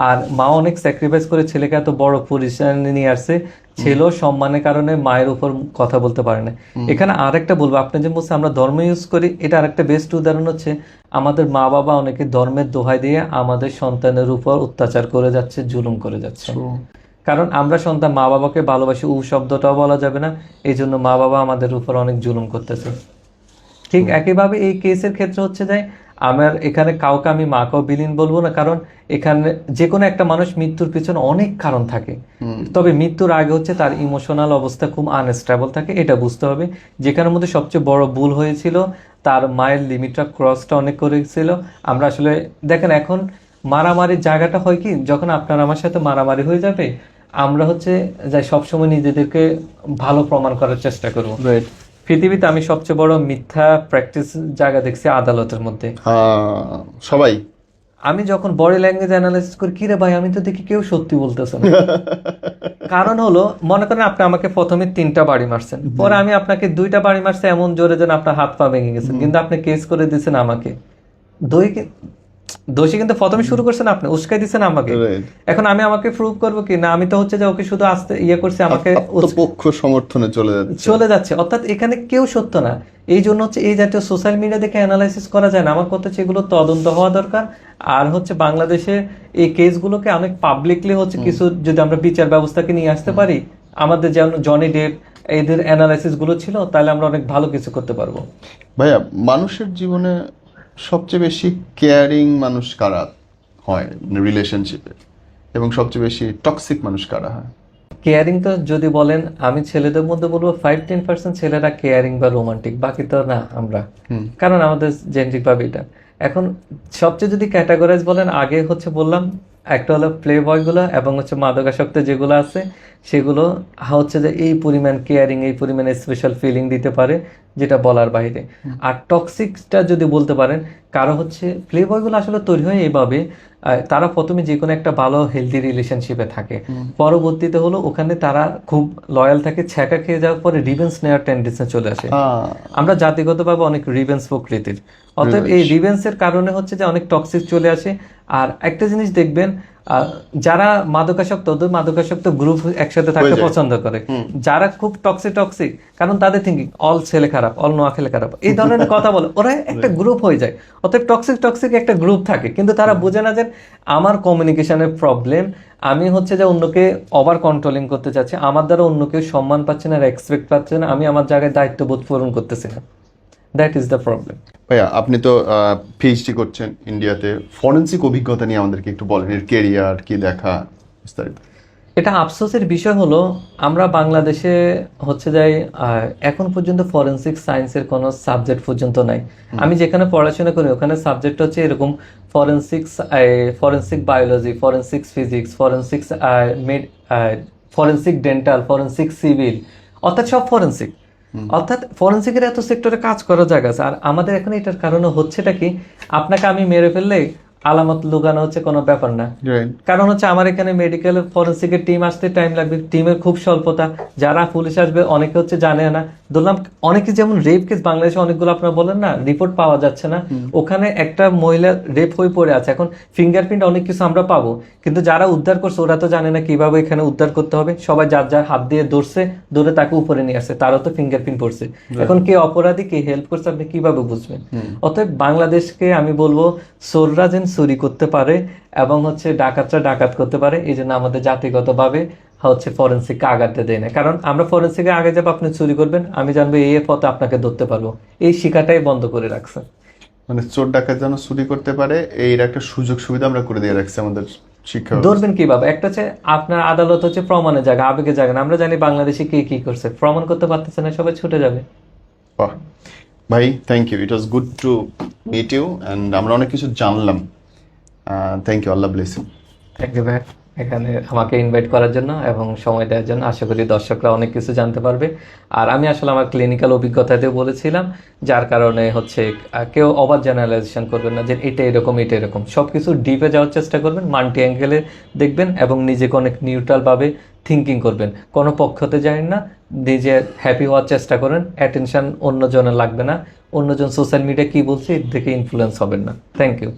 আর মা অনেক স্যাক্রিফাইস করে ছেলেকে এত বড় পজিশনে নিয়ে আসছে, ছেলেও সম্মানের কারণে মায়ের উপর কথা বলতে পারে না। এখানে আরেকটা বলবো, আপনি যে বলছেন আমরা ধর্ম ইউজ করি, এটা আরেকটা বেস্ট উদাহরণ হচ্ছে আমাদের মা বাবা অনেকে ধর্মের দোহাই দিয়ে আমাদের সন্তানের উপর অত্যাচার করে যাচ্ছে, জুলুম করে যাচ্ছে। কারণ আমরা সন্তান মা বাবাকে ভালোবাসি, শব্দটাও বলা যাবে না, এই জন্য মা বাবা আমাদের উপর অনেক জুলুম করতেছে। ঠিক একইভাবে এই কেসের ক্ষেত্রে হচ্ছে যে আমার এখানে কাউকে আমি মাকেও বিলীন বলবো না, কারণ এখানে যে কোনো একটা মানুষ মৃত্যুর পিছনে অনেক কারণ থাকে, তবে মৃত্যুর আগে হচ্ছে তার ইমোশনাল অবস্থা খুব আনস্টেবল থাকে, এটা বুঝতে হবে। যেখানের মধ্যে সবচেয়ে বড় ভুল হয়েছিল, তার মায়ের লিমিটটা ক্রসটা অনেক করেছিল। আমরা আসলে দেখেন এখন মারামারির জায়গাটা হয় কি, যখন আপনার আমার সাথে মারামারি হয়ে যাবে, আমরা হচ্ছে যাই সবসময় নিজেদেরকে ভালো প্রমাণ করার চেষ্টা করবো। পৃথিবীতে আমি সবচেয়ে বড় মিথ্যা প্র্যাকটিস জায়গা দেখছি আদালতের মধ্যে। সবাই আমি যখন বডি ল্যাঙ্গুয়েজ অ্যানালাইসিস করি, কি রে ভাই আমি তো দেখি কেউ সত্যি বলতেছে না। কারণ হলো, মনে করেন আপনি আমাকে প্রথমে 3টা বাড়ি মারছেন, পরে আমি আপনাকে 2টা বাড়ি মারছি এমন জোরে যেন আপনার হাত পা ভেঙে গেছে, কিন্তু আপনি কেস করে দিয়েছেন আমাকে। দোষী কিন্তু প্রথমে শুরু করছেন আপনি, উস্কাই দিচ্ছেন আমাকে। Right. এখন আমি আমাকে প্রুভ করবো কি না? আমি তো হচ্ছে যে ওকে শুধু আস্তে করছি, আমাকে পক্ষ সমর্থনে চলে যাচ্ছে। অর্থাৎ এখানে কেউ সত্য না। এই জন্য হচ্ছে এই জাতীয় সোশ্যাল মিডিয়া দেখে অ্যানালাইসিস করা যায় না। আমার কথা হচ্ছে এগুলো তদন্ত হওয়া দরকার। আর হচ্ছে বাংলাদেশে এই কেসগুলোকে অনেক পাবলিকলি হচ্ছে কিছু যদি আমরা বিচার ব্যবস্থাকে নিয়ে আসতে পারি, আমাদের যেমন জনি ডেপ এদের অ্যানালাইসিস গুলো ছিল, তাহলে আমরা অনেক ভালো কিছু করতে পারবো। ভাইয়া, মানুষের জীবনে সবচেয়ে বেশি কেয়ারিং মানুষ কারা হয় রিলেশনশিপে, এবং সবচেয়ে বেশি টক্সিক মানুষ কারা হয়? কেয়ারিং তো যদি বলেন, আমি ছেলেদের মধ্যে বলবো 5-10% ছেলেরা কেয়ারিং বা রোমান্টিক, বাকি তো না আমরা। কারণ আমাদের জেনেটিক ভাবে এটা। এখন সবচেয়ে যদি ক্যাটাগরাইজ বলেন, আগে হচ্ছে বললাম একটা হলো প্লে বয়গুলো, এবং হচ্ছে মাদকাসক্ত যেগুলো আছে সেগুলো হচ্ছে যে এই পরিমাণ কেয়ারিং, এই পরিমাণ স্পেশাল ফিলিং দিতে পারে যেটা বলার বাইরে। আর টক্সিকটা যদি বলতে পারেন, কারো হচ্ছে প্লে বয়গুলো আসলে তৈরি হয় এইভাবে, তারা প্রথমে যে কোনো একটা ভালো হেলদি রিলেশনশিপে থাকে, পরবর্তীতে হলো ওখানে তারা খুব লয়াল থাকে, ছ্যাঁকা খেয়ে যাওয়ার পরে রিভেন্স নেওয়ার টেন্ডেন্সি চলে আসে। আমরা জাতিগতভাবে অনেক রিভেন্স প্রকৃতির, অতএব এই রিভেন্সের কারণে হচ্ছে যে অনেক টক্সিক চলে আসে। আর একটা জিনিস দেখবেন, যারা মাদকাসক্ত, ওদের মাদকাসক্ত গ্রুপ একসাথে থাকতে পছন্দ করে। যারা খুব টক্সিক, কারণ তাদের থিঙ্কিং অল ছেলে খারাপ, অল নোয়া খেলে খারাপ, এই ধরনের কথা বলে, ওরা একটা গ্রুপ হয়ে যায়। অতএব টক্সিক একটা গ্রুপ থাকে, কিন্তু তারা বুঝে না যে আমার কমিউনিকেশনের প্রবলেম, আমি হচ্ছে যে অন্যকে ওভার কন্ট্রোলিং করতে চাচ্ছি, আমার দ্বারা অন্য কেউ সম্মান পাচ্ছে না, রেসপেক্ট পাচ্ছে না, আমি আমার জায়গায় দায়িত্ববোধ পূরণ করতেছি না। That is the problem. ভাইয়া, আপনি তো পিএইচডি করছেন ইন্ডিয়াতে, ফরেন্সিক অভিজ্ঞতা নিয়ে আমাদেরকে একটু বলেন, এর কেরিয়ার কি দেখা বিস্তারিত। এটা আফসোসের বিষয় হলো, আমরা বাংলাদেশে হচ্ছে যাই এখন পর্যন্ত ফরেন্সিক সায়েন্সের কোনো সাবজেক্ট পর্যন্ত নাই। আমি যেখানে পড়াশোনা করি ওখানে সাবজেক্ট হচ্ছে এরকম forensic biology, forensic physics, forensic dental, forensic civil, অর্থাৎ সব ফরেন্সিক। অর্থাৎ ফরেন্সিকের এত সেক্টরে কাজ করার জায়গা আছে। আর আমাদের এখন এটার কারণে হচ্ছেটা কি, আপনাকে আমি মেরে ফেললে আলামত লুকানো হচ্ছে কোনো ব্যাপার না। কারণ হচ্ছে আমার এখানে মেডিকেল ফরেন্সিকের টিম আসতে টাইম লাগবে, টিমের খুব স্বল্পতা, যারা পুলিশ আসবে অনেকে হচ্ছে জানে না। ধরলাম অনেকে যেমন রেপ কেস বাংলাদেশে অনেকগুলো আপনারা বলেন না, রিপোর্ট পাওয়া যাচ্ছে না, ওখানে একটা মহিলা রেপ হয়ে পড়ে আছে, এখন ফিঙ্গারপ্রিন্ট অনেক কিছু আমরা পাবো, কিন্তু যারা উদ্ধার করছে ওরা তো জানে না কিভাবে এখানে উদ্ধার করতে হবে। সবাই যার হাত দিয়ে ধরে তাকে উপরে নিয়ে আসছে, তারও তো ফিঙ্গারপ্রিন্ট পড়ছে। এখন কে অপরাধী, কে হেল্প করছে, আপনি কিভাবে বুঝবেন? অতএব বাংলাদেশকে আমি বলবো, চোররা যেন চুরি করতে পারে এবং হচ্ছে ডাকাতরা ডাকাত করতে পারে, এই জন্য আমাদের জাতিগতভাবে হচ্ছে ফরেন্সিককে আগাতে দেয় না। কারণ আমরা ফরেন্সিকে আগে যাবো, আপনি চুরি করবেন, আমি জানবো এই পথে আপনাকে ধরতে পারবো, এই শিক্ষাটাই বন্ধ করে রাখছে। মানে চোর ডাকাত যেন চুরি করতে পারে, এর একটা সুযোগ সুবিধা আমরা করে দিয়ে রাখছি আমাদের শিক্ষা। ধরবেন কিভাবে? একটা হচ্ছে আপনার আদালত হচ্ছে প্রমাণের জায়গা, আবেগের জায়গা না। আমরা জানি বাংলাদেশে কে কি করছে, প্রমাণ করতে পারতেছে না, সবাই ছুটে যাবে। বাহ ভাই, thank you, it was good to meet you, and আমরা অনেক কিছু জানলাম। Thank you, Allah bless you. Thank you ভাই, এখানে আমাকে ইনভাইট করার জন্য এবং সময় দেওয়ার জন্য। আশা করি দর্শকরা অনেক কিছু জানতে পারবে। আর আমি আসলে আমার ক্লিনিক্যাল অভিজ্ঞতাতেও বলেছিলাম, যার কারণে হচ্ছে কেউ ওভার জেনারেলাইজেশন করবেন না যে এটা এরকম এটা এরকম। সব কিছু ডিপে যাওয়ার চেষ্টা করবেন, মাল্টি অ্যাঙ্গেলে দেখবেন এবং নিজেকে অনেক নিউট্রালভাবে থিঙ্কিং করবেন। কোনো পক্ষতে যাবেন না, নিজে হ্যাপি হওয়ার চেষ্টা করেন। অ্যাটেনশন অন্যজনের লাগবে না, অন্যজন সোশ্যাল মিডিয়া কি বলছে এর থেকে ইনফ্লুয়েন্স হবেন না। Thank you.